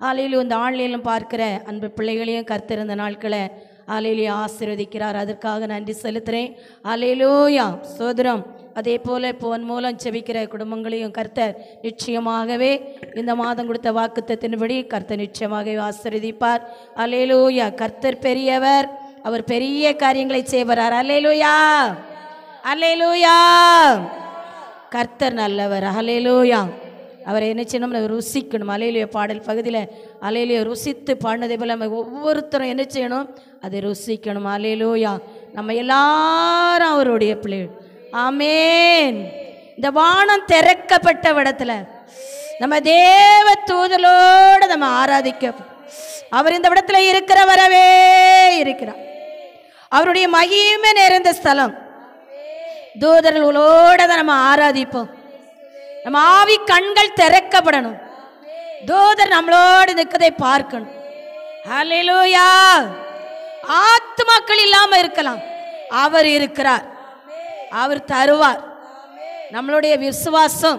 ஹல்லேலூயா. இந்த ஆன்லைனிலும் பார்க்கிற அன்பு பிள்ளைகளையும் கர்த்தர் இந்த நாட்களை ஹல்லேலூயா ஆசீர்வதிக்கிறார். அதற்காக நன்றி செலுத்துகிறேன். ஹல்லேலூயா. சோதரம். அதே போல் போன் மூலம் செபிக்கிற குடும்பங்களையும் கர்த்தர் நிச்சயமாகவே இந்த மாதம் கொடுத்த வாக்குத்தத்தின்படி கர்த்தர் நிச்சயமாகவே ஆசீர்வதிப்பார். ஹல்லேலூயா. கர்த்தர் பெரியவர், அவர் பெரிய காரியங்களை செய்வார். ஹல்லேலூயா. ஹல்லேலூயா. கர்த்தர் நல்லவர். ஹல்லேலூயா. அவரை என்ன செய்யணும்? ருசிக்கணும். ஹல்லேலூயா. பாடல் பகுதியில் ஹல்லேலூயா ருசித்து பாடினதே போல் நம்ம ஒவ்வொருத்தரும் என்ன செய்யணும்? அதை ருசிக்கணும். ஹல்லேலூயா. நம்ம எல்லாரும் அவருடைய பிள்ளைகள். ஆமென். இந்த வானம் திறக்கப்பட்ட இடத்துல நம்ம தேவ தூதலோடு நம்ம ஆராதிக்க அவர் இந்த இடத்துல இருக்கிறவரவே இருக்கிறார். அவருடைய மகிமை நிறைந்த ஸ்தலம். தூதர்களோட தான் நம்ம ஆராதிப்போம். நம்ம ஆவி கண்கள் திறக்கப்படணும். தூதர் நம்மளோடு நிற்கதை பார்க்கணும். ஹல்லேலூயா. ஆத்துமாக்கள் இல்லாம இருக்கலாம், அவர் இருக்கிறார், அவர் தருவார். நம்மளுடைய விசுவாசம்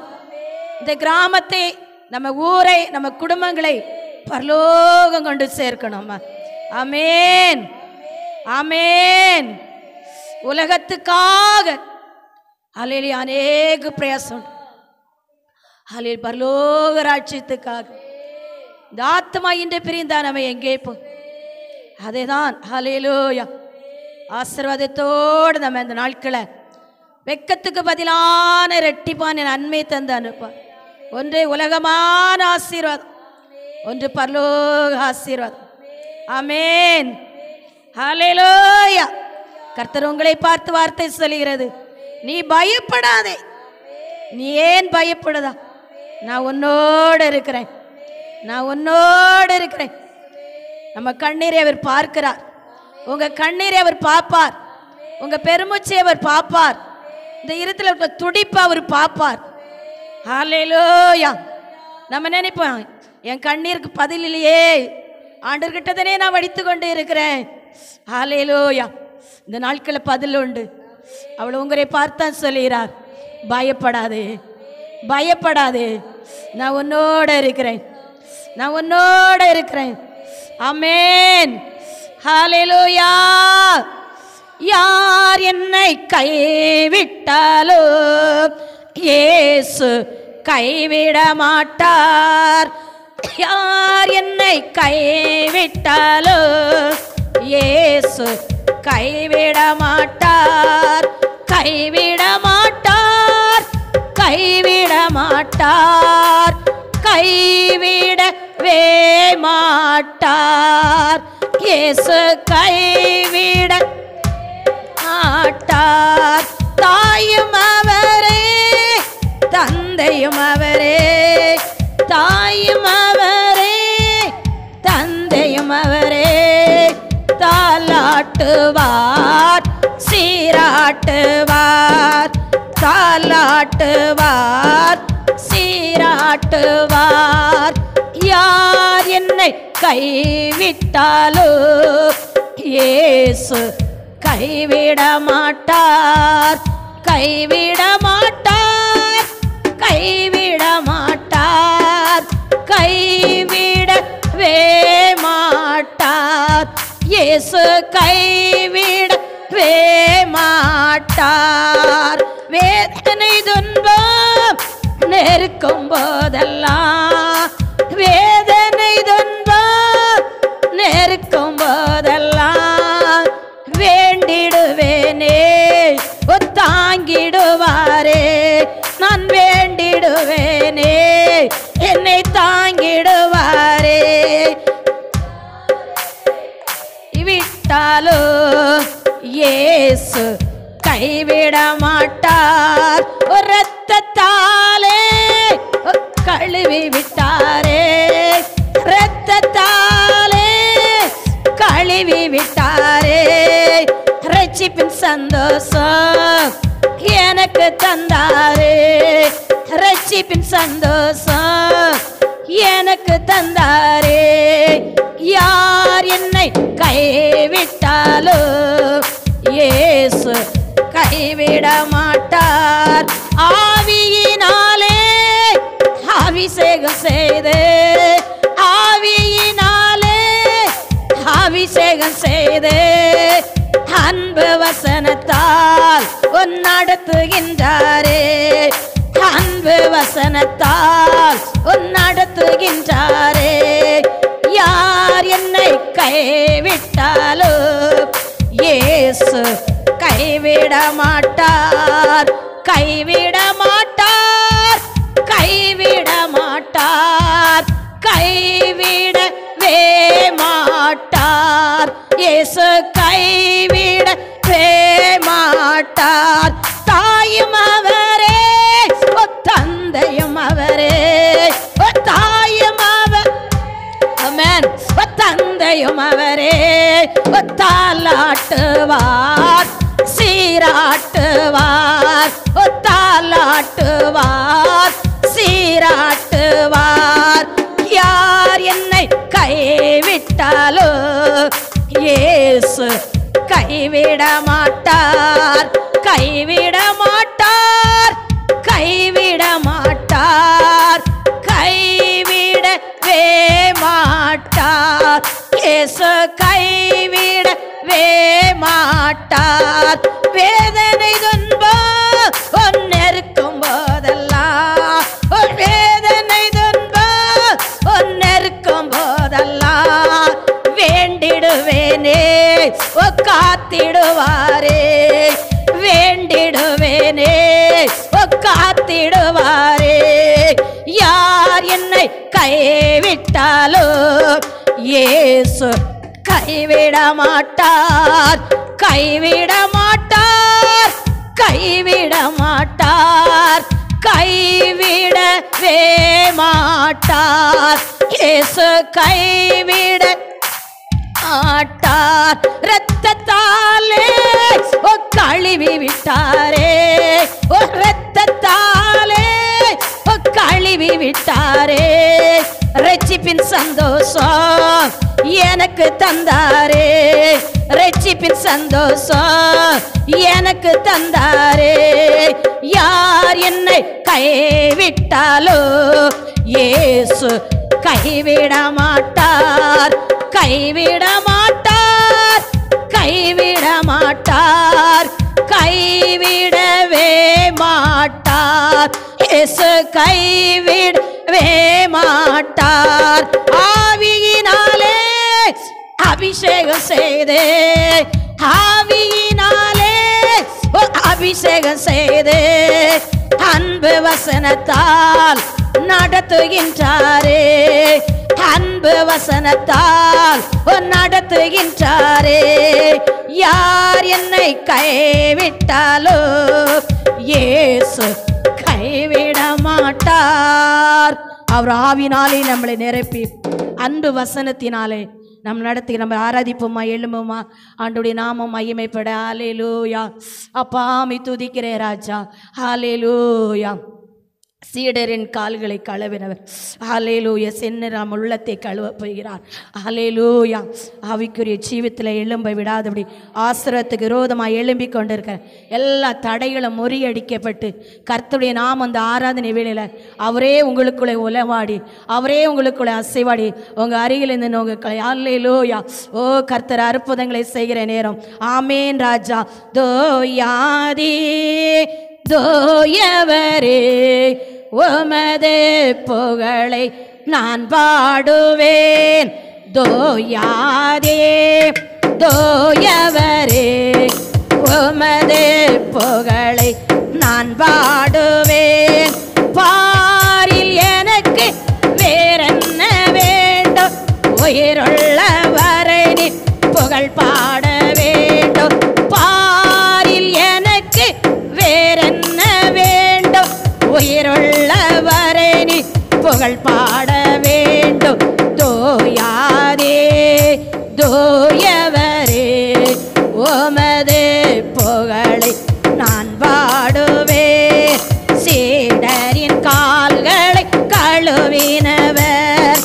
இந்த கிராமத்தை, நம்ம ஊரை, நம்ம குடும்பங்களை பரலோகம் கொண்டு சேர்க்கணும். ஆமென், ஆமென். உலகத்துக்காக ஹல்லேலூயா அநேக பிரயாசம். ஹல்லேலூயா பரலோக ராஜ்யத்துக்காக இந்த ஆத்மா இன்று பிரிந்தா நம்ம எங்கே போ? அதேதான் ஹல்லேலூயா ஆசீர்வாதத்தோடு நம்ம இந்த நாட்களை வெக்கத்துக்கு பதிலான இரட்டிப்பான நன்மை தந்து அனுப்பார். ஒன்று உலகமான ஆசீர்வாதம், ஒன்று பரலோக ஆசீர்வாதம். ஆமென், ஹல்லேலூயா. கர்த்தர் உங்களை பார்த்து வார்த்தை சொல்கிறது, நீ பயப்படாதே. நீ ஏன் பயப்படுதா? நான் உன்னோடு இருக்கிறேன், நான் உன்னோடு இருக்கிறேன். நம்ம கண்ணீரை அவர் பார்க்கிறார். உங்க கண்ணீரை அவர் பார்ப்பார். உங்க பெருமூச்சை அவர் பார்ப்பார். இந்த இருத்துல இருக்க துடிப்பை அவர் பார்ப்பார். ஹல்லேலூயா. நம்ம நினைப்போம், என் கண்ணீருக்கு பதில் இல்லையே, ஆண்டவர்கிட்ட தானே நான் வடித்து கொண்டு இருக்கிறேன். ஹல்லேலூயா. இந்த நாட்களில் பதில் உண்டு. அவள் உங்களை பார்த்தான் சொல்கிறார், பயப்படாதே, பயப்படாதே, நான் உன்னோட இருக்கிறேன், நான் உன்னோட இருக்கிறேன். ஆமென், ஹல்லேலூயா. யார் என்னை கைவிட்டாலோ இயேசு கைவிட மாட்டார். யார் என்னை கைவிட்டாலோ இயேசு கைவிட மாட்டார், கைவிட மாட்டார், கைவிட மாட்டார், கைவிடவே மாட்டார். இயேசு கைவிட மாட்டார். தாயும் அவரே, தந்தையும் அவரே, தாயும் அவரே, தந்தையும் அவரே. தாலாட்டுவார், சீராட்டுவார், தாலாட்டுவார், சீராட்டுவார். யார் என்னை கைவிட்டாலோ இயேசு கைவிட மாட்டார், கைவிட மாட்டார், கைவிட மாட்டார், கைவிடவே மாட்டார். இயேசு கைவிடவே மாட்டார். வேதனை துன்பம் நெருக்கும் போதெல்லாம், வேதனை துன்பம் நெருக்கும் போதெல்லாம் வேண்டிடுவேனே, தாங்கிடுவாரே. நான் வேண்டிடுவேனே, என்னை தாங்கிடுவாரே. விட்டாலோ இயேசு கைவிட மாட்டார். இரத்தத்தாலே கழுவி விட்டாரே, இரத்தத்தாலே கழுவி விட்டாரே. ரட்சிப்பின் சந்தோஷம் எனக்கு தந்தாரே, ரட்சிப்பின் சந்தோஷம் எனக்கு தந்தாரே. யார் என்னை கைவிட்டாலோ இயேசு கைவிட மாட்டார். ஆவியினாலே அபிஷேகம் செய்து, ஆவியினாலே அபிஷேகம் செய்து, அன்பு வசனத்தால் நடத்துகின்றாரே, அன்பு வசனத்தால் நடத்துகின்றாரே. யார் என்னை கைவிட்டாலோ இயேசு கைவிட மாட்டார், கைவிட மாட்டார், கைவிட மாட்டார், கைவிடவே மாட்டார். இயேசு கைவிடவே மாட்டார். தாயும் அவரே, தந்தையும் அவரே, தாயும் அவர், ஆமென், தந்தையும் செய்யும் அவரே தாலாட்டுவார் சீராட்டுவார் தாலாட்டுவார் சீராட்டுவார் யார் என்னை கைவிட்டாலோ இயேசு கைவிட மாட்டார் கைவிட மாட்டார் கைவிட மாட்டார் கைவிடவே மாட்டார் இயேசு கைவிடவே மாட்டார் வேதனை துன்பம் ஒன்னெருக்கும் போதெல்லாம் வேதனை துன்பம் ஒன்னெருக்கும் போதெல்லாம் வேண்டிடுவேனே காத்திடுவாரே வேண்டிடுவேனே காத்திடுவாரே யார் என்னை கைவிட்டாலோ இயேசு கைவிட மாட்டார் கைவிட மாட்டார் கைவிட மாட்டார் கைவிடவே மாட்டார் இயேசு கைவிட மாட்டார் இரத்தத்தாலே கழுவி விட்டாரே இரத்தத்தாலே கழுவி விட்டாரே ரட்சிப்பின் சந்தோஷம் எனக்கு தந்தாரே ரட்சிப்பின் சந்தோஷம் எனக்கு தந்தாரே யார் என்னை கைவிட்டாலோ இயேசு கைவிட மாட்டார் கைவிட மாட்டார் கைவிட மாட்டார் கைவிடவே மாட்டார் இயேசு கைவிடவே மாட்டார் ஆவியினாலே அபிஷேகம் செய்தே ஆவியினாலே அபிஷேகம் செய்தே அன்பு வசனத்தால் நடத்துகின்றாரே அன்பு வசனத்தால் நடத்துகின்றாரே யார் என்னை கைவிட்டாலோ இயேசு கைவிட மாட்டார் அவர் ஆவினாலே நம்மளை நிரப்பி அன்பு வசனத்தினாலே நம்ம நடத்தி நம்ம ஆராதிப்போமா எழும்புமா ஆண்டுடைய நாமம் மகிமைப்பட ஹல்லேலூயா அப்பா ஆமை துதிக்கிறே ராஜா ஹல்லேலூயா சீடரின் கால்களை கழுவினவர் ஹல்லேலூயா செந்நிறம் உள்ளத்தை கழுவ போகிறார் ஹல்லேலூயா ஆவிக்குரிய ஜீவித்தில் எழும்ப விடாதபடி ஆசிரத்துக்கு விரோதமாக எழும்பிக் கொண்டிருக்கிற எல்லா தடைகளும் முறியடிக்கப்பட்டு கர்த்தருடைய நாமம் அந்த ஆராதனை வேளையில் அவரே உங்களுக்குள்ளே உலவாடி அவரே உங்களுக்குள்ளே அசைவாடி உங்கள் அருகில் இருந்து உங்கள் ஹல்லேலூயா ஓ கர்த்தர் அற்புதங்களை செய்கிற நேரம் ஆமேன் ராஜா தோயாதி தோயவரே உமது புகழை நான் பாடுவேன் தோயாதே தோயவரே உமது புகழை நான் பாடுவேன் பாரில் எனக்கு வேறென்ன வேண்டும் உயிருள்ள வரை நீ புகழ் பாட வேண்டும் பாரில் எனக்கு வேறென்ன வேண்டும் உயிருள்ள வரை நீ புகழ் பாட வேண்டும் தோயாதே தோயவரே உமது புகழை நான் பாடுவேன் சீடரின் கால்களை கழுவினவர்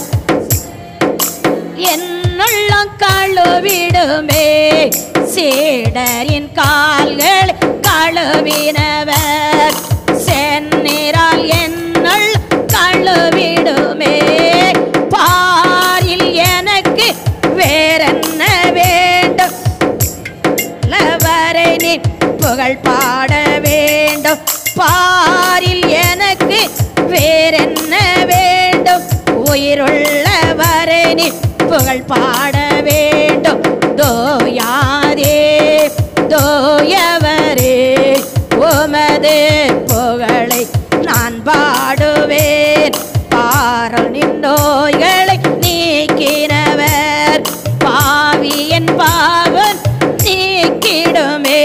என்னுள்ளம் கழுவிடுமே சீடரின் கால்களை கழுவினவர் செந்நிறால் என்னுள் கழுவிடுமே பாரில் எனக்கு வேறென்ன வேண்டும் வரை நீ புகழ் பாட வேண்டும் பாரில் எனக்கு வேறென்ன வேண்டும் உயிருள்ள வரை நீ புகழ் பாட வேண்டும் தோயாதே தோயவரே உமது புகழை நான் பாடுவேன் பாரனின் நோய்களை நீக்கினவர் பாவியன் பாவன் நீக்கிடுமே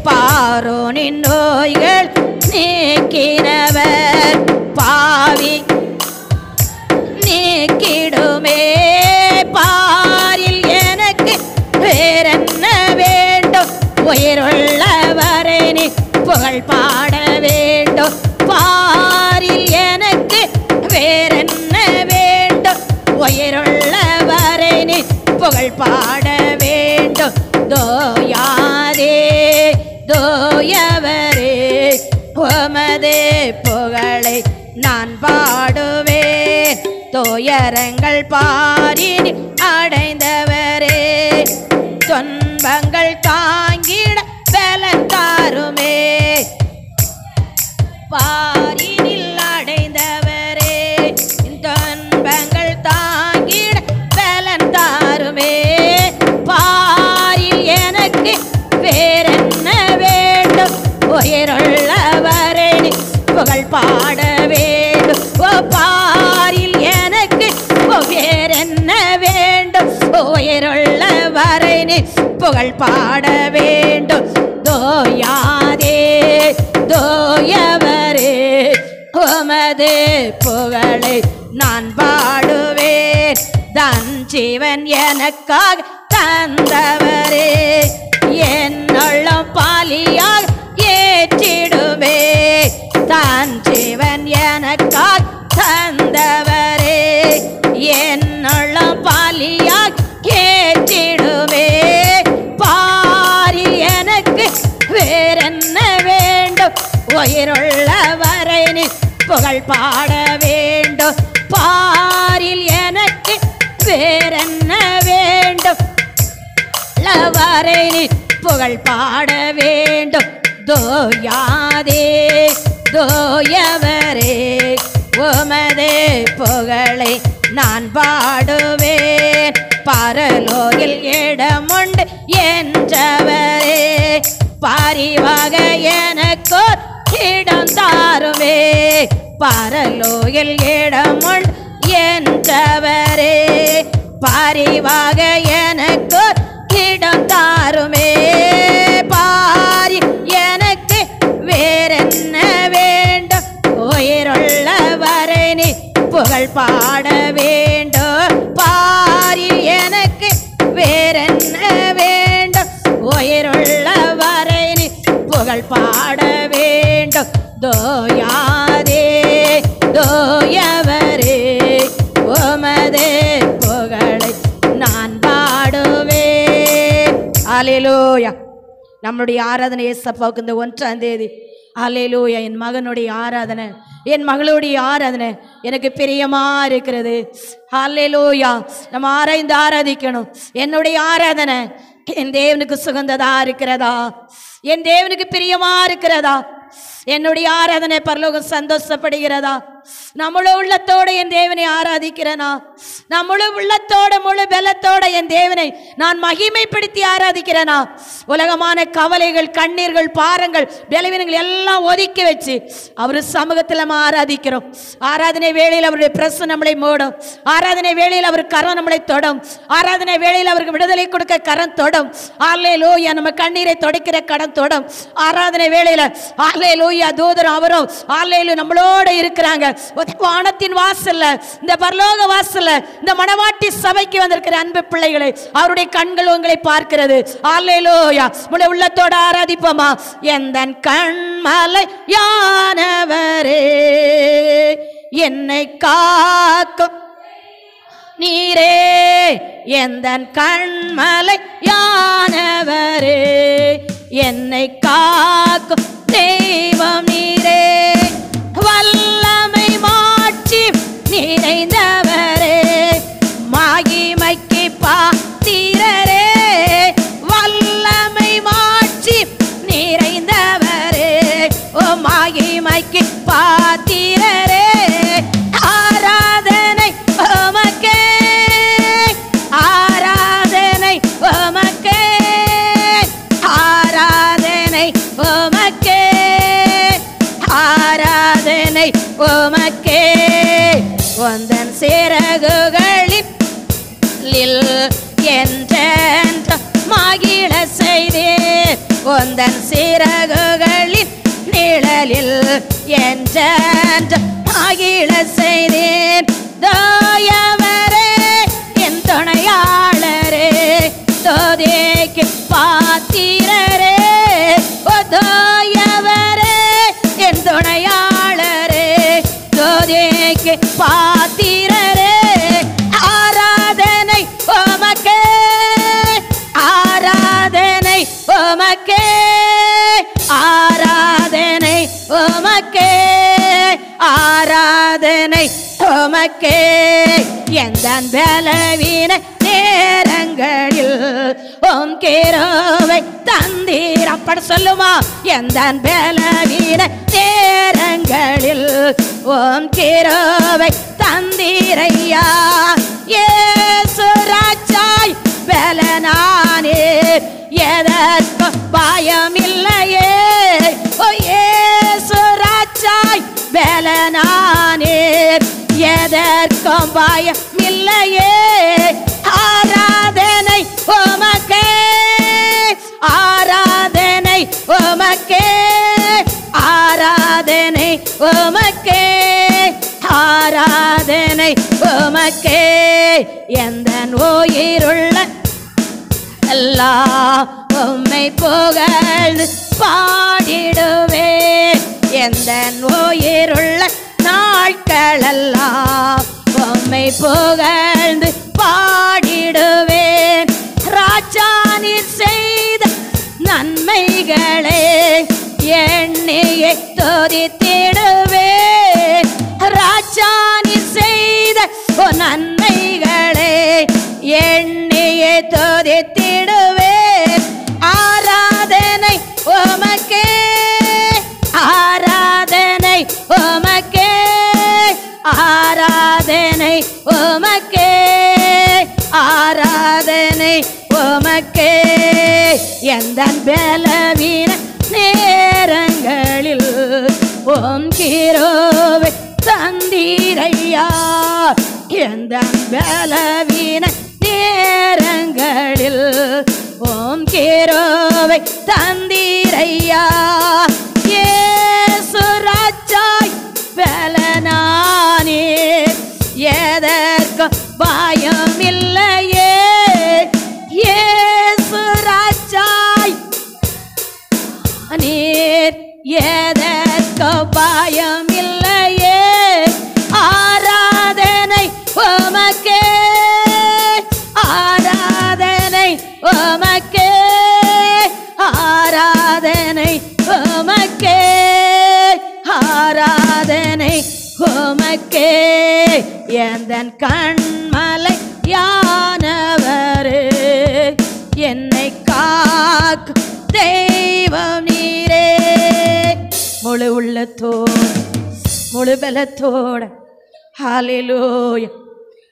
பாரோனின் நோய்கள் நீக்கினவர் பாவி நீக்கிடுமே பாரில் புகழ் பாட வேண்டும். பாரில் எனக்கு வேறென்ன வேண்டும்? உயிருள்ளவரை நீ புகழ் பாட வேண்டும். தோயாதே தோயவரே உமது புகழை நான் பாடுவேன். தோயரங்கள் பாரினி அடைந்தவரே துன்பங்கள் தாங்கிட பலன் தாருமே. பாரினில் அடைந்தவரே துன்பங்கள் தாங்கிட பலன் தாருமே. பாரில் எனக்கு வேறென்ன வேண்டும்? உயிருள்ளவரை நீ புகழ் பாட வேண்டும். பாரில் எனக்கு வேறென்ன வேண்டும்? உயிருள்ளவரை நீ புகழ் பாட வேண்டும். தோயாதே தோயவரே உமது புகழை நான் பாடுவேன். தன் ஜீவன் எனக்காக தந்தவரே என்னுள்ளம் பாலியாக ஏற்றிடுமே. தன் ஜீவன் எனக்காக தந்தவரே என்னுள்ளம் பாலியாக ஏற்றிடுமே. பாரில் எனக்கு வேறென்ன வேண்டும்? உயிருள்ளவரை நீ புகழ் பாட வேண்டும். பாரில் எனக்கு வேறென்ன வேண்டும்? வரை நீ புகழ் பாட வேண்டும். தோயாதே தோயவரே உமது புகழை நான் பாடுவேன். பரலோகில் இடமுண்டு என்றவரே பரிவாக எனக்கு இடம் தாருமே. பரலோகில் இடமுண்டு என்றவரே பரிவாக எனக்கு இடம் தாருமே. பாரி எனக்கு வேறென்ன வேண்டும்? உயிருள்ளவரை நீ புகழ் பாட வேண்டும். பாரில் எனக்கு வேறென்ன வேண்டும்? உயிருள்ளவரை நீ புகழ் பாட வேண்டும். தோயாதே தோயவரே உமது புகழை நான் பாடுவேன். அல்லேலூயா. நம்முடைய ஆராதனை ஏசப்பாவுக்கு இந்த 1ஆம் தேதி அல்லேலூயா என் மகனுடைய ஆராதனை, என் மகளுடைய ஆராதனை எனக்கு பிரியமா இருக்கிறது. அல்லேலூயா. நம்ம ஆராய்ந்து ஆராதிக்கணும். என்னுடைய ஆராதனை என் தேவனுக்கு சுகந்ததா இருக்கிறதா? என் தேவனுக்கு பிரியமா இருக்கிறதா? என்னுடைய ஆராதனை பரலோகம் சந்தோஷப்படுகிறதா? நம்மள உள்ளத்தோட என் தேவனை ஆராதிக்கிறேனா? நம்மள உள்ளத்தோட முழு பலத்தோட என் தேவனை நான் மகிமைப்படுத்தி ஆராதிக்கிறேனா? உலகமான கவலைகள், கண்ணீர்கள், பாரங்கள், பலவீனங்கள் எல்லாம் ஒதுக்கி வச்சு அவர் சமூகத்தில் நம்ம ஆராதிக்கிறோம். ஆராதனை வேளையில் அவருடைய பிரசன்னம் நம்மளை மூடும். ஆராதனை வேளையில் அவர் கரம் நம்மளை தொடும். ஆராதனை வேளையில் அவருக்கு விடுதலை கொடுக்க கரம் தொடும். அல்லேலூயா. நம்ம கண்ணீரை துடைக்கிற கரம் தொடும். ஆராதனை வேளையில் அல்லேலூயா தூதரும் அவரும் அல்லேலூயா நம்மளோட இருக்கிறாங்க. வானத்தின் வாசல்ல, இந்த பரலோக வாசல்ல, இந்த மணவாட்டி சபைக்கு வந்திருக்கிற அன்பு பிள்ளைகளை அவருடைய கண்கள் உங்களை பார்க்கிறது. அல்லேலூயா. முழு உள்ளத்தோட ஆராதிப்போமா? எந்தன் கண்மலை யானவரே என்னை காக்கும் நீரே. எந்தன் கண்மலை யானவரே என்னை காக்கும் தெய்வம் நீரே. வல்லமை மாட்சி நிறைந்தவரே மகிமைக்கு பாத்திரரே. வல்லமை மாட்சி நிறைந்தவரே ஓ மகிமைக்கு பாத்திரரே. ஆராதனை உமக்கே, ஆராதனை உமக்கே, ஆராதனை உமக்கே, ஆராதனை உமக்கே. உந்தன் சிறகுகளில் என்றென்ற மகிழ செய்தே. உந்தன் சிறகுகளில் நிழலில் என்றென்ற மகிழ செய்தேன். தோயவரே என் துணையாளரே தோதேக்கு பாத்திரரே. ஓ தோயவரே உமக்கே எந்த பலவீன நேரங்களில் உம் கிருபை தந்தீர். அப்படி சொல்லுமா, எந்த பலவீன நேரங்களில் உம் கிருபை தந்தீரையா. இயேசு ராஜாய் பலனானே எதற்கு பயமில்லையே. ஓ இயேசு ராஜாய் பலனானே எதற்கும் பயமில்லையே. ஆராதனை உமக்கே, ஆராதனை உமக்கே, ஆராதனை உமக்கே, ஆராதனை உமக்கே. எந்த உயிருள்ள எல்லாம் உம்மை புகழ்ந்து பாடிடுவேன். எந்த உயிருள்ள நாட்களெல்லாம் உம்மை புகழ்ந்து பாடிடுவேன். ராஜா நீர் செய்த நன்மைகளே எண்ணியை துதித்திடுவேன். ராஜா நீர் செய்த நன்மைகளே எண்ணியை துதித்திடுவேன். ஆராதனை உமக்கே, ஆராதனை உமக்கே, ஆராதனை உமக்கே, ஆராதனை உமக்கே. எந்த பலவீன நேரங்களில் உம் கிருபை தந்தீரையா. எந்த பலவீன நேரங்களில் உம் கிருபை தந்தீரையா. இயேசு ராஜாய் பலனானே எதற்கு பயமில்லையே. இயேசு ராஜாய் நீர் எதற்கு பயமில்லையே. ஆராதனை உமக்கே, ஆராதனை உமக்கே, ஆராதனை உமக்கே, ஆராதனை உமக்கே. எந்தன் கண்மலை யானவரே என்னை காக்கும் தெய்வம் நீரே. முழு உள்ளத்தோடு முழு பலத்தோட ஹல்லேலூயா,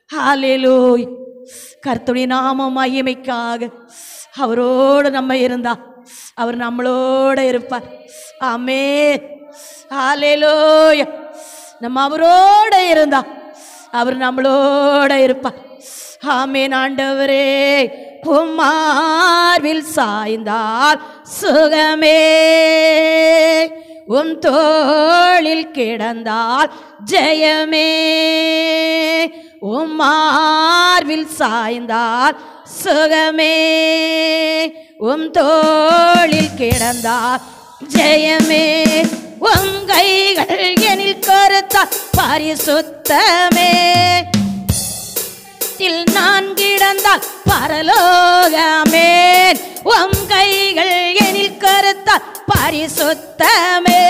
ஹல்லேலூயா. கர்த்தருடைய நாம மகிமைக்காக அவரோடு நம்ம இருந்தா அவர் நம்மளோட இருப்பார். ஆமென், ஹல்லேலூயா. நம்ம அவரோட இருந்தா அவர் நம்மளோட இருப்பார். ஆமென். ஆண்டவரே உம்மார்வில் சாய்ந்தால் சுகமே, உம் தோளில் கிடந்தால் ஜெயமே. உம்மார்வில் சாய்ந்தால் சுகமே, உம் தோளில் கிடந்தால் ஜெயமே. உம் கைகள் எனில் கருத்தால் பரிசுத்தமே, நான் கிடந்தால் பரலோகமே. உம் கைகள் எனில் கருத்தால் பரிசுத்தமே,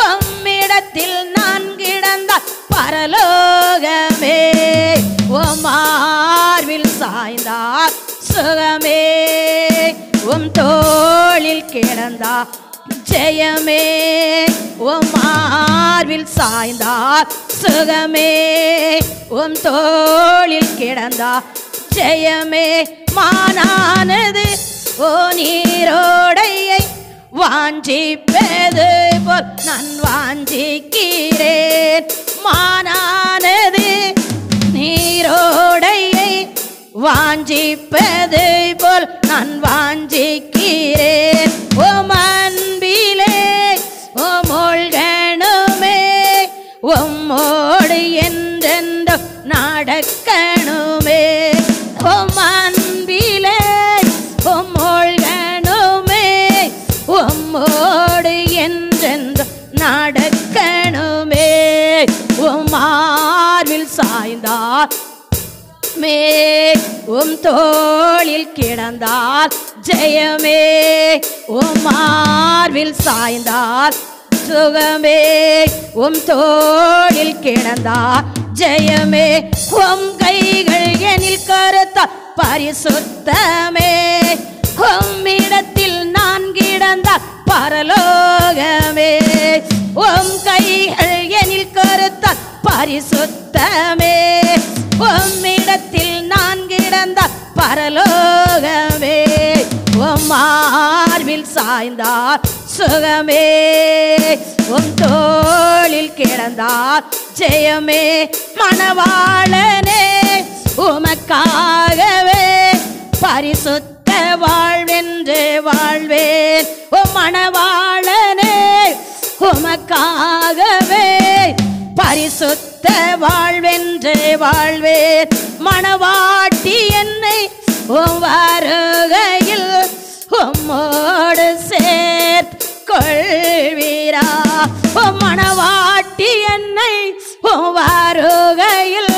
உம்மிடத்தில் நான் கிடந்தால் பரலோகமே. உம் மார்பில் சாய்ந்தால் சுகமே, உம் தோளில் கிடந்தால் ஜெயமே. உம் மார்பில் சாய்ந்தால் சுகமே, உம் தோளில் கிடந்தால் ஜெயமே. மானானது ஓ நீரோடையை வாஞ்சிப்பது போல் நான் வாஞ்சிக்கிறேன். மானானது நீரோடையை வாஞ்சிப்பது போல் நான் வாஞ்சிக்கிறேன். உம் அன்பிலே உம் மூழ்கணுமே, உம்மோடு என்றென்று நடக்கணுமே. உம் அன்பிலே உம் மூழ்கணுமே, உம்மோடு என்றென்று நடக்கணுமே. உம் மார்பில் சாய்ந்தால் மே, உம் தோளில் கிடந்தால் ஜெயமே. உம் மார்பில் சாய்ந்தால் சுகமே, உம் தோளில் கிடந்தால் ஜெயமே. உம் கைகள் எனில் கருத்தால் பரிசுத்தமே. உம்மிடத்தில் நான் கிடந்தால் பரலோகமே. உம் கைகள் எனில் கருத்தால் பரிசுத்தமே. உம்மிடத்தில் நான் கிடந்தால் பரலோகமே. உம் மார்பில் சாய்ந்தால் சுகமே. உம் தோளில் கிடந்தால் ஜெயமே. மணவாளனே உமக்காகவே பரிசுத்த வாழ்வென்று வாழ்வேன். உம் மணவாளனே உமக்காகவே பரிசுத்த வாழ்வென்று வாழ்வேன். மணவாட்டி என்னை உம் வருகையில் உம்மோடு சேர்த்து கொள்வீரா. உம் மணவாட்டி என்னை உம் வருகையில்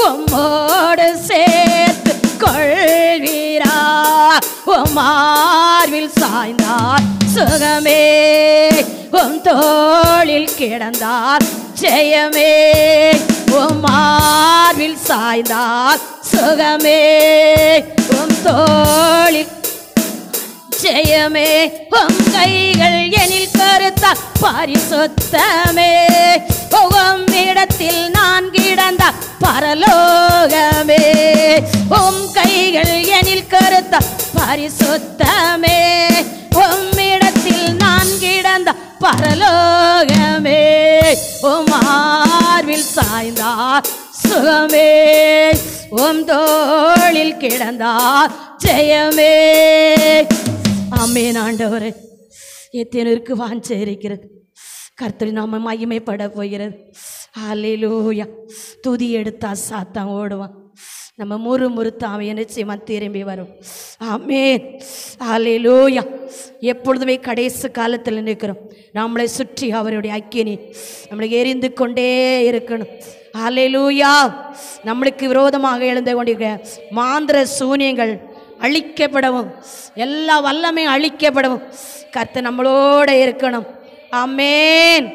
உம்மோடு சேர்த்து கொள்வீரா. உம் மார்பில் சாய்ந்தால் சுகமே. உம் தோளில் கிடந்தால் ஜெயமே. உம் மார்பில் சாய்ந்தால் சுகமே. உம் தோளில் ஜெயமே. உம் கைகள் எனில் கருத்தால் பரிசுத்தமே. உம்மிடத்தில் நான் கிடந்தால் பரலோகமே. உம் கைகள் எனில் கருத்தால் பரிசுத்தமே. உம்மிடத்தில் நான் கிடந்தால் பரலோகமே. உம் மார்பில் சாய்ந்தால் சுகமே. உம் தோளில் கிடந்தால் ஜெயமே. ஆமென். ஆண்டவரே, எத்தனைக்கு வாஞ்சை இருக்கிறது. கர்த்தரின் நாம மகிமைப்பட போகிறது. ஹல்லேலூயா. துதி எடுத்தா சாத்தான் ஓடுவான். நம்ம முறுமுறுத்தாம நிச்சயமாக திரும்பி வரும். ஆமென். ஹல்லேலூயா. எப்பொழுதுமே கடைசி காலத்தில் நிற்கிறோம். நம்மளை சுற்றி அவருடைய அக்கினி நம்மளை எரிந்து கொண்டே இருக்கணும். ஹல்லேலூயா. நம்மளுக்கு விரோதமாக எழுந்து கொண்டிருக்கிற மாந்திர சூனியங்கள் அழிக்கப்படவும், எல்லா வல்லமையும் அழிக்கப்படவும் கர்த்தர் நம்மளோட இருக்கணும். ஆமென்.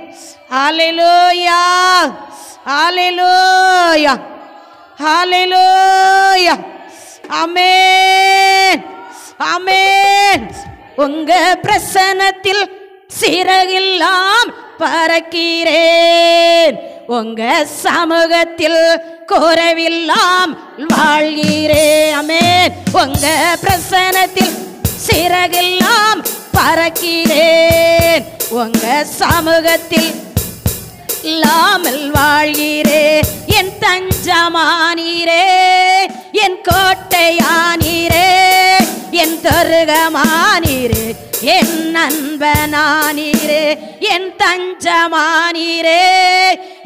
ஹல்லேலூயா. ஹல்லேலூயா. ஹல்லேலூயா. ஆமென். ஆமென். உங்க பிரசன்னத்தில் சிறகில்லாம் பறக்கிறேன். உங்க சமூகத்தில் குறைவில்லாம் வாழ்கிறேன். ஆமென். உங்க பிரசன்னத்தில் சிறகெல்லாம் பறக்கிறேன். உங்க சமூகத்தில் இல்லாமல் வாழ்கிறேன். என் தஞ்சமானீரே, என் கோட்டையானீரே, என் துர்கமானீரே, என் நண்பனானீரே, என் தஞ்சமானீரே,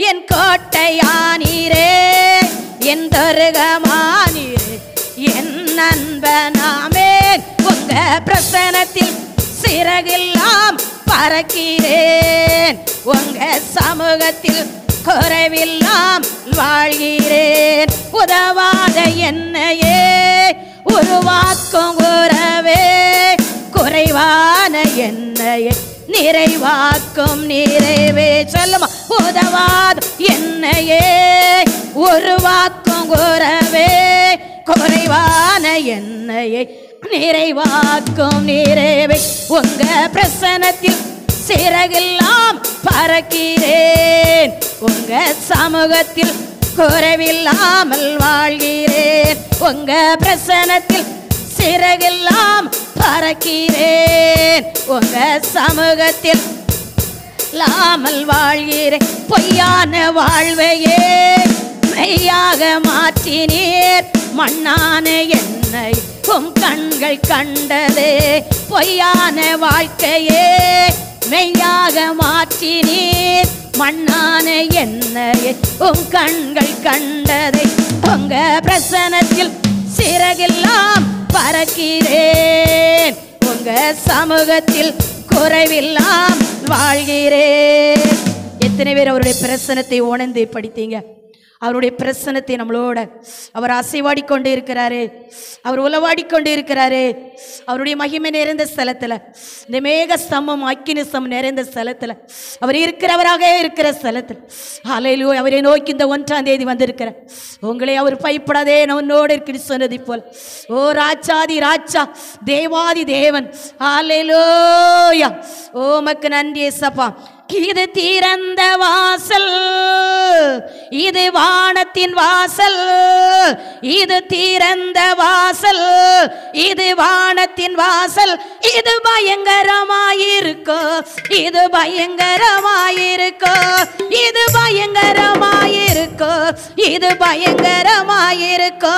என் கோட்டையானீரே, என் துர்கமானீரே, என் நண்பனாமே. உங்க பிரசன்னத்தில் சிறகெல்லாம் பறக்கிறேன். உங்க சமூகத்தில் குறைவில்லாம் வாழ்கிறேன். உதவாத என்னையே உருவாக்கும் உறவே, குறைவான என்னையே நிறைவாக்கும் நிறைவே. சொல்லுமா. உதவாத என்னையே உருவாக்கும் உறவே, குறைவான என்னையே நிறைவாக்கும் நிறைவே. உங்க பிரசன்னத்தில் சிறகெல்லாம் பறக்கிறேன். உங்க சமூகத்தில் குறைவில்லாமல் வாழ்கிறேன். உங்க பிரசன்னத்தில் சிறகெல்லாம் பறக்கிறேன். உங்க சமூகத்தில் இல்லாமல் வாழ்கிறேன். பொய்யான வாழ்வையே மெய்யாக மாற்றினீர். மண்ணான என்னை உம் கண்கள் கண்டதே. பொய்யான வாழ்க்கையே மெய்யாக மாற்றினீர். மண்ணான என்னையே உம் கண்கள் கண்டதை. உங்க பிரசன்னத்தில் சிறகெல்லாம் பறக்கிறேன். உங்க சமூகத்தில் குறைவில்லாம் வாழ்கிறேன். எத்தனை பேர் அவருடைய பிரசன்னத்தை உணர்ந்து படித்தீங்க? அவருடைய பிரசன்னத்தை நம்மளோட அவர் அசைவாடி கொண்டு இருக்கிறாரு, அவர் உலவாடி கொண்டு இருக்கிறாரு. அவருடைய மகிமை நிறைந்த ஸ்தலத்தில், இந்த மேக ஸ்தம்பம் அக்கினி ஸ்தம்பம் நிறைந்த ஸ்தலத்தில், அவர் இருக்கிறவராக இருக்கிற ஸ்தலத்தில், ஹல்லேலூயா, அவரை நோக்கி இந்த 1ஆம் தேதி வந்திருக்கிறார். உங்களை அவர் பயப்படாதே, உன்னோடு இருக்கிறது சொன்னதை போல், ஓ ராஜாதி ராஜா, தேவாதி தேவன், ஹல்லேலூயா, ஓ மக்கு நன்றி ஏசப்பா. இது திறந்த வாசல், இது வானத்தின் வாசல், இது திறந்த வாசல், இது வானத்தின் வாசல், இது பயங்கரமாயிருக்கோ, இது பயங்கரமாயிருக்கோ, இது பயங்கரமாயிருக்கோ, இது பயங்கரமாயிருக்கோ.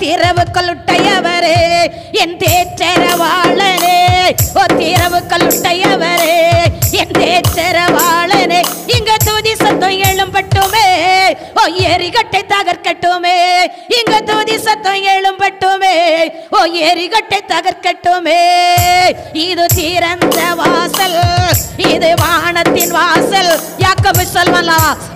திறவு கல்லுட்டையவரே என் தேற்றரவாளனே, ஓ திறவு கல்லுட்டையவரே என் தேற்றரவாளனே, இங்க துதி சத்தம் எழும்பட்டுமே, ஓ எரிகட்டை தகர்க்கட்டுமே, இங்க துதி சத்தம் எழும்பட்டுமே, ஓ எரிகட்டை தகர்க்கட்டுமே. இது திறந்த வாசல், இது வானத்தின் வாசல். யாக்கோபு சொல்வான்,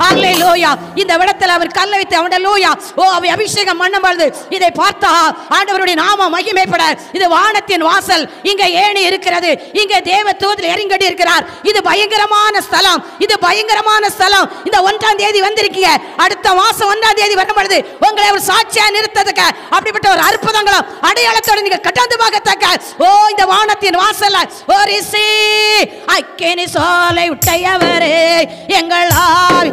அல்லேலூயா, இந்த இடத்துல அவர் கல்லை வைத்து அவனலூயா, ஓ அவை அபிஷேகம் பண்ணும்பொழுது இதை பார்த்தா ஆண்டவருடைய நாமம் மகிமைப்பட, இது வானத்தின் வாசல், இங்க ஏணி இருக்கிறது, இங்க தேவ தூதர் இறங்கி இருக்கிறார். இது பயங்கரமான ஸ்தலம், இது பயங்கரமான ஸ்தலம். இந்த 1ஆம் தேதி வந்திருக்கீங்க, அடுத்த மாசம் 1ஆம் தேதி வரும்பொழுது உங்களை ஒரு சாட்சியா நிறுத்ததுக்கு அப்படிப்பட்ட ஒரு அற்புதங்களும் அடையாளத்தோடு நீங்க கட்டாந்து பார்க்கத்தக்க, ஓ இந்த வானத்தின் வாசல்ல ஒரு அக்கினி சோலை உட்டையவரே எங்கள் ஆவி,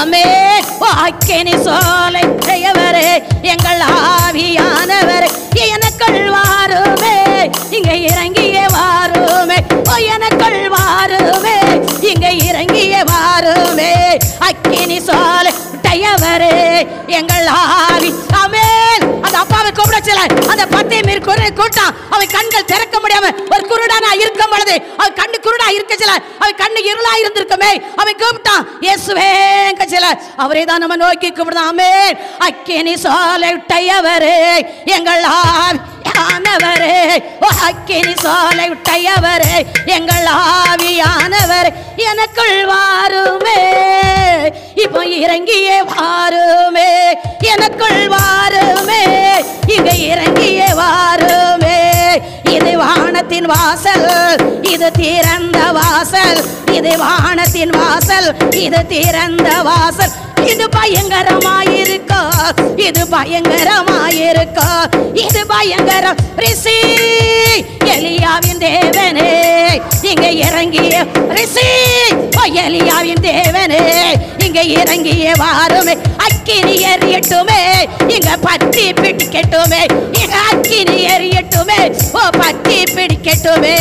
ஆமென், ஓ அக்கினி சோலை உட்டையவரே எங்கள் ஆவியானவரே, எனக்குள் வாருமே, இங்க இறங்கியே வாருமே, ஓ எனக்குள் வாருமே, இங்க இறங்கியே வாருமே. அக்கினி சோலை உட்டையவரே எங்கள் ஆவி, ஆமென். அந்த அப்பாவை கூப்பிடச்சல, அந்த 10 பேர் கூட்டம், அவன் கண்கள் திறக்க முடியாம ஒரு குருடானா இருக்கும் பொழுது, அவன் கண்ணு குருடா இருக்கச்சல, அவன் கண்ணு இருளா இருந்திருக்குமே, அவன் கூப்பிட்டான் இயேசுவே கச்சல, அவரே தான் நம்ம நோக்கி கூப்பிடுதான். ஆமென். அக்கினி சோலை உட்டையவரே எங்கள் ஆவியானவரே, ஓ அக்கினி சோலை உட்டையவரே எங்கள் ஆவியானவரே, எனக்குள் வாருமே, இப்போ இறங்கியே வாருமே, எனக்குள் வாருமே, இங்க இறங்கியே வாருமே. இது வானத்தின் வாசல், இது திறந்த வாசல், இது வானத்தின் வாசல், இது திறந்த வாசல், இது பயங்கரமாயிருக்கோ, இது பயங்கரமாயிருக்கோ, இது பயங்கரம். ரிஷி எலியாவின் தேவனே இங்க இறங்கிய, ரிஷி எலியாவின் தேவனே இங்க இறங்கிய வாருமே, அக்கினி எரியட்டுமே, இங்க பத்தி பிடிக்கட்டுமே, இங்க அக்கினி எரியட்டுமே, ஓ பத்தி பிடிக்கட்டுமே.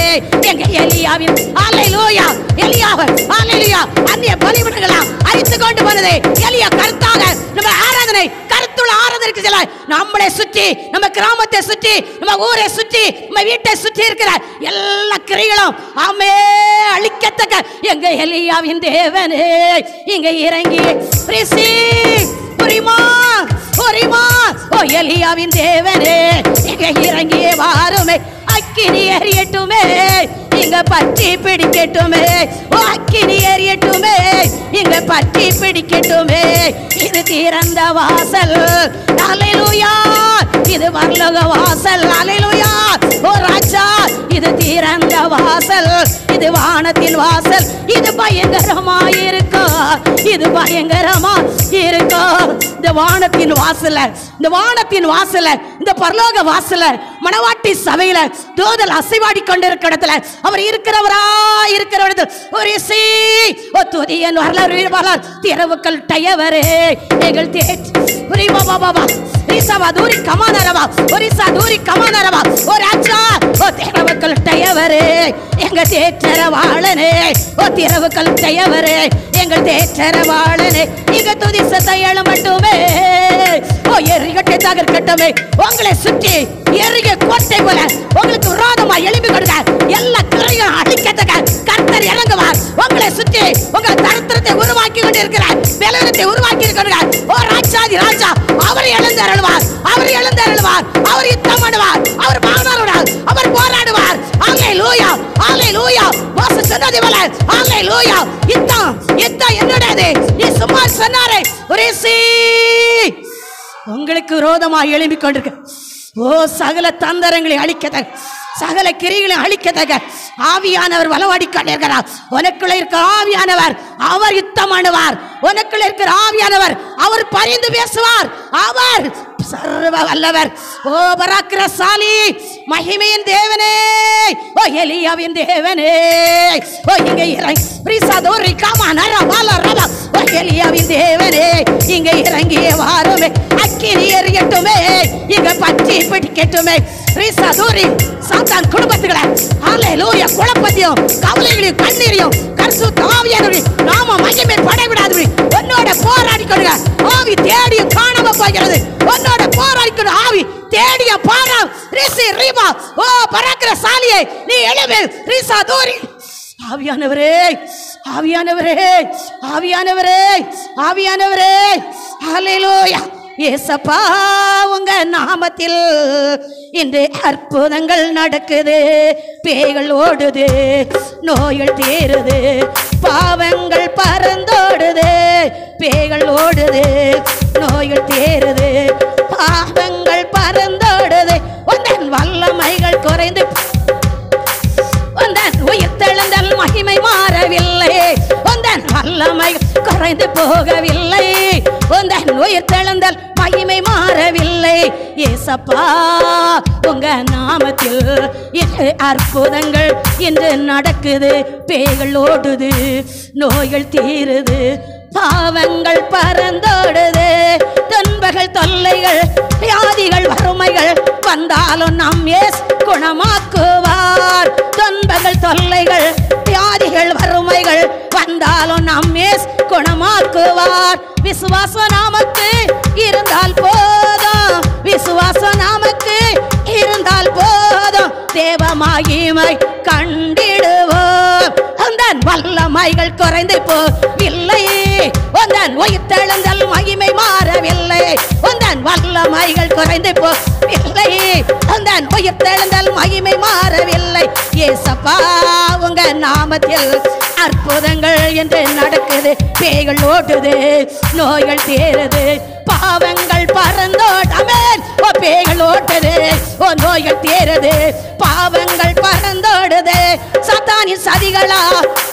எங்க எலியாவின், அல்லேலூயா, எலியாவை அல்லேலூயா அந்நிய பலிபீடங்களாம் அழித்து கொண்டு போனது எலியா கருத்தாக நம்ம ஆராதனை, கருத்துள்ள ஆராதனை இருக்குல்ல, நம்மளை சுற்றி, நம்ம கிராமத்தை சுற்றி, நம்ம ஊரை சுற்றி, நம்ம வீட்டை சுற்றி இருக்கிற எல்லா கிரைகளும் ஆமே அழிக்கத்தக்க எங்க எலியாவின் தேவனே இங்க இறங்கி ஓ எலியாவின் தேவனே இங்க இறங்கியே வாருமே, அக்கினி எரியட்டுமே, இங்க பற்றி பிடிக்கட்டுமே, ஓ அக்கினி எரியட்டுமே, இங்க பற்றி பிடிக்கட்டுமே. இது திறந்த வாசல், அல்லேலூயா, இது பரலோக வாசல், அல்லேலூயா, ஓ ராஜா, இது திறந்த வாசல், இது வானத்தின் வாசல், இது பயங்கரமாயிருக்கோ, இது பயங்கரமா இருக்கோ. இந்த வானத்தின் வாசல, இந்த வானத்தின் வாசல, இந்த பரலோக வாசல, மணவாட்டி சபையில தூதல் அசைவாடி கொண்டிருக்கிற இடத்துல அவர் இருக்கிறவரா இருக்கிற இடத்துல ஒரு துதியன் வரலாறு திறவுக்கள் டயவரே எங்கள் தூரி கமானரவா ஒரிசா தூரி கமானரவா ஓ ராஜா ஓ திறவுக்கள் டயவரே எங்கள் தேற்றரவாளனே, ஓ திறவுக்கள் டயவரே எங்கள் தேற்றரவாளனே, இங்க துதி சத்தம் எழும்பட்டுமே, ஓ எரிகட்டை தகர்க்கட்டுமே. உங்களை சுற்றி எரிய கோட்டை போல உங்களுக்கு விரோதமா எழுப்பி கொடுக்க எல்லா கிளையும் அழிக்கத்தக்க கர்த்தர் இறங்குவார். உங்களை சுற்றி உங்களை தரித்திரத்தை உருவாக்கி கொண்டிருக்கிறார், பலவீனத்தை உருவாக்கி இருக்கிறார். ஓ ராஜாதி ராஜா அவர் எழுந்தருள்வார், அவர் எழுந்தருள்வார், அவர் யுத்தம் பண்ணுவார், அவர் பாவனார், அவர் போராடுவார். அல்லேலூயா, அல்லேலூயா. சொன்னது போல ஹalleluya யுத்தம் என்னுடையது. நீ சும்மா சொன்னாரே ஒரேசி உங்களுக்கு விரோதமாக எழும்பிக் கொண்டிருக்க சகல தந்திரங்களை அழிக்கத சகல கிரிகளை அழிக்கதக ஆவியானவர் வலவாடி கொண்டிருக்கிறார். உனக்குள்ள இருக்கிற ஆவியானவர் அவர் யுத்தம் பண்ணுவார். உனக்குள்ள இருக்கிற ஆவியானவர் அவர் பரிந்து பேசுவார். அவர் சர்வ வல்லவர். பராக்கிரமசாலி மகிமையின் தேவனே, எலியாவின் தேவனே, இங்க இறங்கி பிரிசாதோரி காமானர வாலரவ எலியாவின் தேவனே, இங்க இறங்கிய வாருமே, அக்கினி எரியட்டுமே, இங்க பற்றி பிடிக்கட்டுமே. பிரிசாதோரி சாத்தான் குடும்பத்துகளை ஹalleluya குழப்பத்தையும் கவலைகளையும் கண்ணீரையும் பரிசுத்த ஆவியானவரே நாம மகிமை படைவிடாதபடி உன்னோட போராடி கொள்ளுங்க. ஆவி தேடி காணாம போகிறது. உன்னோட போராடி கொண்டு ஆவி தேடிய பாரம் ரிசி ரிபா பராக்கிரமசாலியே நீ எழும்பு பிரிசாதோரி. ஆவியானவரே ஆவியானவரே ஆவியானவரே ஆவியானவரே ஹalleluya. ஏசப்பா உங்க நாமத்தில் இன்று அற்புதங்கள் நடக்குது. பேய்கள் ஓடுது, நோய்கள் தீருது, பாவங்கள் பறந்தோடுது. பேய்கள் ஓடுது, நோய்கள் தீருது, பாவங்கள் பறந்தோடுது. உந்தன் வல்லமைகள் குறைந்து உந்தன் உயிர்த்தெழுந்தல் மகிமை மாறவில்லை. உந்தன் வல்லமை குறைந்து போகவில்லை. உந்தன் உயிர்த்தெழுந்தல் மகிமை மாறவில்லை. ஏசப்பா உங்க நாமத்தில் அற்புதங்கள் இன்று நடக்குது. பேய்கள் ஓடுது, நோய்கள் தீருது, பாவங்கள் பறந்தோடுது. துன்பங்கள் தொல்லைகள் வியாதிகள் வறுமைகள் வந்தாலும் நம் இயேசு குணமாக்குவார். துன்பங்கள் தொல்லைகள் வியாதிகள் வறுமைகள் வந்தாலும் நம் இயேசு குணமாக்குவார். விசுவாசம் நமக்கு இருந்தால் போதும், விசுவாசம் நமக்கு இருந்தால் போதும், தேவ மகிமை கண்டிடுவோம். உந்தன் வல்லமைகள் குறைந்து போவில்லை. உந்தன் உயிர்த்தெழுந்தல் மகிமை மாறவில்லை. உந்தன் வல்லமைகள் குறைந்து போவில்லை. உந்தன் உயிர்த்தெழுந்தல் மகிமை மாறவில்லை. ஏசப்பா உங்க நாமத்தில் அற்புதங்கள் என்று நடக்குது. பேய்கள் ஓடுது, நோய்கள் தீருது, பாவங்கள் பறந்தோடமே. பேய்கள் ஓடுது, நோய்கள் தீருது, பாவங்கள் பறந்தோடுது. சாத்தானின் சதிகளா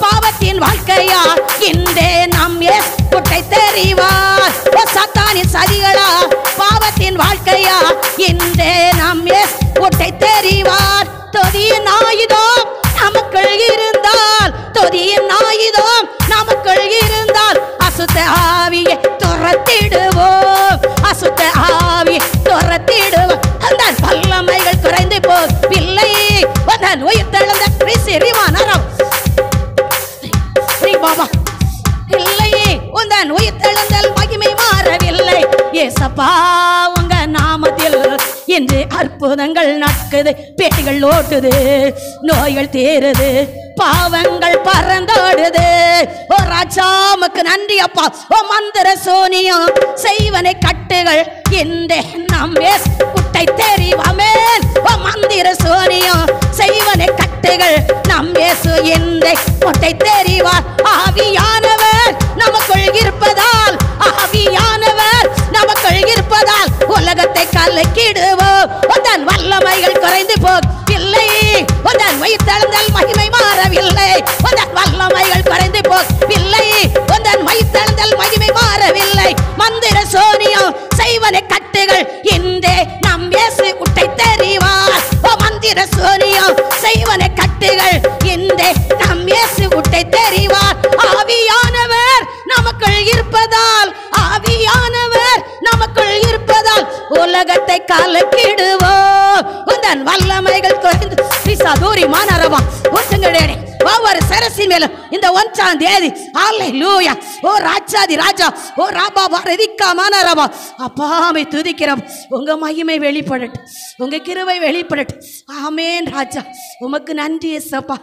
பாவத்தின் வாழ்க்கையா இன்றே நம் இயேசு குட்டை தெரிவார். சாத்தானின் சதிகளா பாவத்தின் வாழ்க்கையா இன்றே நம் இயேசு குட்டை தெரிவார். தொதியின் ஆயுதம் நமக்குள் இருந்தால், தொதியின் ஆயுதம் நமக்குள் இருந்தால் அசுத்த ஆவியை துரத்திடுவோம். அசுத்த ஆவியை துரத்திடுவோம். அந்த வல்லமைகள் குறைந்து போவில்லை. அந்த உயிர்த்தெழுந்த சிறிவானரம் பாபா இல்லையே. உந்தன் உயிர்த்தெழுந்தல் மகிமை மாறவில்லை. ஏசப்பா உங்க நாமத்தில் இன்று அற்புதங்கள் நடக்குது. பேய்கள் ஓட்டுது, நோய்கள் தீருது, பாவங்கள் பறந்தோடுது. ஓ ராஜாமுக்கு நன்றி அப்பா. ஓ மந்திர சோனியம் செய்வனை கட்டுகள் இந்த நம் குட்டை தெரிவாமே. ஓ மந்திர சோனியம் செய்வனை கட்டுகள் நம் இயேசு இந்த குட்டை தெரிவார். ஆவியானவர் நமக்குள் இருப்பதால், ஆவியானவர் நமக்குள் இருப்பதால் உலகத்தை கலக்கிடுவோம். உந்தன் வல்லமைகள் குறைந்து போகவில்லை. உந்தன் உயிர்த்தெழுந்தல் மகிமை மாறவில்லை. உந்தன் வல்லமைகள் குறைந்து போகவில்லை. உந்தன் உயிர்த்தெழுந்தல் மகிமை மாறவில்லை. மந்திர சோனியம் செய்வனை கட்டுகள் இன்றே நம் இயேசு குட்டை தெரிவார். ஓ மந்திர சோனியம் செய்வனை கட்டுகள் இன்றே நம் இயேசு குட்டை தெரிவார். ஆவியானவர் நமக்குள் இருப்பதால், ஆவியானவர் நமக்குள் இருப்பதால் உலகத்தை கலக்கிடுவோம். உந்தன் வல்லமைகள் குறைந்து பிசாதூரி மானரவா ஒட்டுங்களே. ஒவ்வொரு சரசின் மேலும் இந்த 1ஆம் தேதி ஹalleluya. ஓ ராஜாதி ராஜா, ஓ ராபா ரதிகா மானரவா அப்பாவை துதிக்கிறோம். உங்க மகிமை வெளிப்படட்டும். உங்க கிருபை வெளிப்படட்டும். ஆமென் ராஜா. உமக்கு நன்றி இயேசப்பா,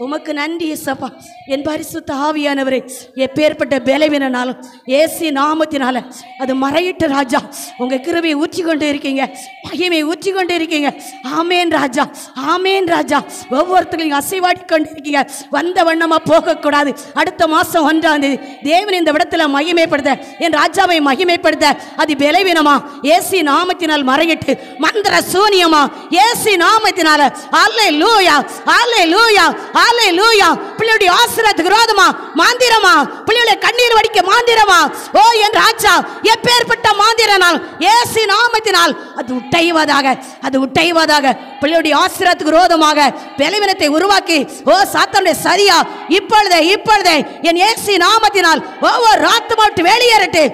உமக்கு நன்றி இயேசப்பா. என் பரிசுத்த ஆவியானவரே, எப்பேற்பட்ட பலவீனனாலும் இயேசு நாமத்தினால அது மறையிட்டு ராஜா. உங்க கிருபையை ஊற்றி கொண்டு இருக்கீங்க, மகிமை ஊற்றி கொண்டு இருக்கீங்க. ஆமென் ராஜா, ஆமென் ராஜா. ஒவ்வொருத்தரையும் அசைவாடி கொண்டு இருக்கீங்க. வந்த வண்ணமா போகக்கூடாது. அடுத்த மாதம் 1ஆம் தேதி தேவன் இந்த இடத்துல மகிமைப்படுத்த, என் ராஜாவை மகிமைப்படுத்த அது பலவீனமா இயேசு நாமத்தினால் மறையிட்டு, மந்திர சூனியமா இயேசு நாமத்தினால அல்லேலூயா, அல்லேலூயா, அல்லேலூயா. பிள்ளையுடைய ஆசீர்வாதத்துக்கு விரோதமா மாந்திரமா, பிள்ளையுடைய கண்ணீர் வடிக்க மாந்திரமா, ஓ என் ராஜா, எப்பேற்பட்ட மாந்திரனால் இயேசு நாமத்தினால் அது உட்டைவதாக, அது உட்டைவதாக. பிள்ளையுடைய ஆசீர்வாதத்துக்கு விரோதமாக பலவீனத்தை உருவாக்கி, ஓ சாத்தானுடைய சரியா இப்பொழுதே இப்பொழுதே என் இயேசு நாமத்தினால் ஒவ்வொரு ஆத்துமாவிட்டு வெளியேறட்டு.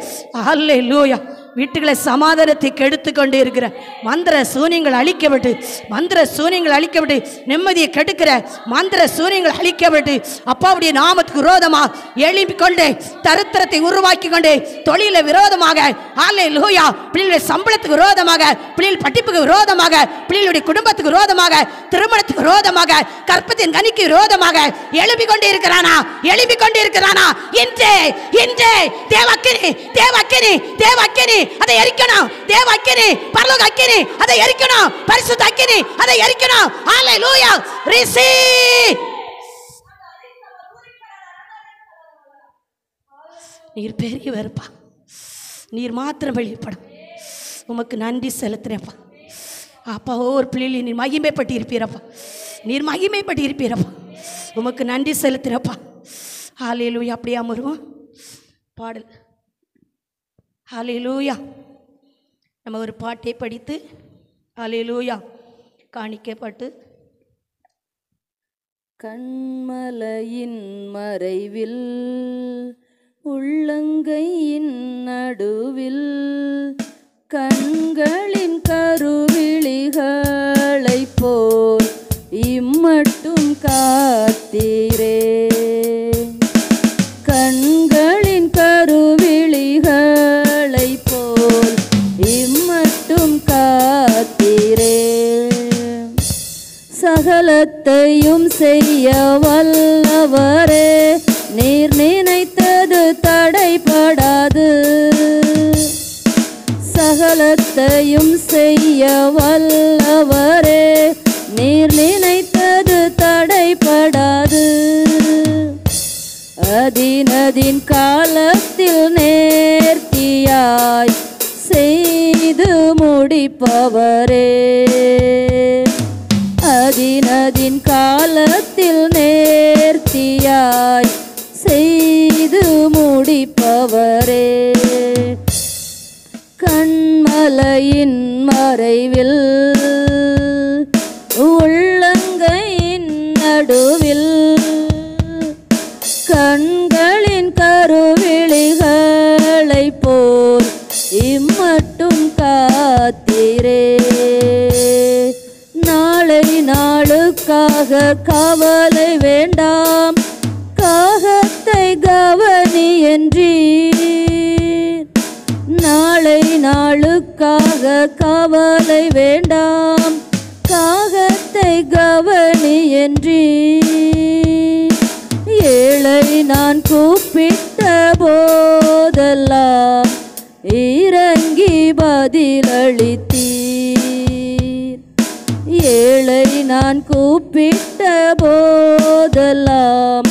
அல்லேலூயா. வீட்டுகளை சமாதானத்தை கெடுத்து கொண்டு இருக்கிற மந்திர சூனியங்கள் அழிக்கப்பட்டு, மந்திர சூனியங்கள் அழிக்கப்பட்டு, நிம்மதியை கெடுக்கிற மந்திர சூனியங்கள் அழிக்கப்பட்டு, அப்பாவுடைய நாமத்துக்கு விரோதமாக எழுப்பிக் கொண்டு தரித்திரத்தை உருவாக்கி கொண்டு, தொழில விரோதமாக, அல்லேலூயா, பிள்ளைகளுடைய சம்பளத்துக்கு விரோதமாக, பிள்ளைகள் படிப்புக்கு விரோதமாக, பிள்ளைகளுடைய குடும்பத்துக்கு விரோதமாக, திருமணத்துக்கு விரோதமாக, கற்பத்தின் கனிக்கு விரோதமாக எழுப்பிக் கொண்டு இருக்கிறானா, எழுப்பிக் கொண்டு இருக்கிறானா? இன்றே இன்றே தேவக்கினி, தேவக்கினி, தேவக்கினி அதை எரிக்கணும். தேவ அக்கினி, பரலோக அக்கினி அதை எரிக்கணும். பரிசுத்த அக்கினி அதை எரிக்கணும். ஹalleluya. ரிசீவ். நீர் பெரியவர்ப்பா, நீர் மாத்திரம் வெளிப்படும். உமக்கு நன்றி செலுத்துறேன்ப்பா. அப்பா, ஒவ்வொரு பிள்ளைகளையும் நீர் மகிமைப்பட்டு இருப்பீரப்பா, நீர் மகிமைப்பட்டு இருப்பீரப்பா. உமக்கு நன்றி செலுத்துறப்பா. ஹalleluya. அப்படியே அமருவோம். பாடல் ஹalleluya. நம்ம ஒரு பாட்டை படித்து ஹalleluya காணிக்கப்பட்டு, கண்மலையின் மறைவில் உள்ளங்கையின் நடுவில் கண்களின் கருவிழிகளைப் போல் இம்மட்டும் காத்தீரே. கண்களின் கருவிழிகளைப் போல் இம்மட்டும் காத்தீரே. சகலத்தையும் செய்ய வல்லவரே, நீர் நினைத்தது தடைபடாது. சகலத்தையும் செய்ய வல்லவரே, நீர் நினைத்தது தடைபடாது. அதினதின் காலத்தில் நேர்த்தியாய் செய்து முடிப்பவரே. அதினதின் காலத்தில் நேர்த்தியாய் செய்து முடிப்பவரே. கண்மலையின் மறைவில் உள்ளங்கையின் நடுவில் கண்களின் கருவிழிகளைப் போல் இம்மட்டும் காத்தீரே. நாளை நாளுக்காக கவலை வேண்டாம், காகத்தை கவனி என்றீர். நாளை நாளுக்காக கவலை வேண்டாம், காகத்தை கவனி என்றீர். ஏழை நான் கூப்பிட்ட போதெல்லாம் இறங்கி பதிலளித்தீர். ஏழை நான் கூப்பிட்ட போதெல்லாம்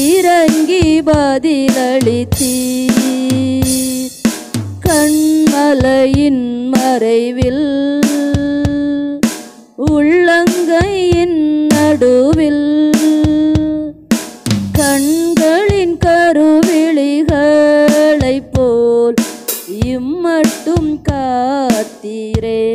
இறங்கி பதிலளித்தீர். கண்மலையின் மறைவில் உள்ளங்கையின் நடுவில் கண்களின் கருவிழிகளைப் போல் இம்மட்டும் காத்தீரே.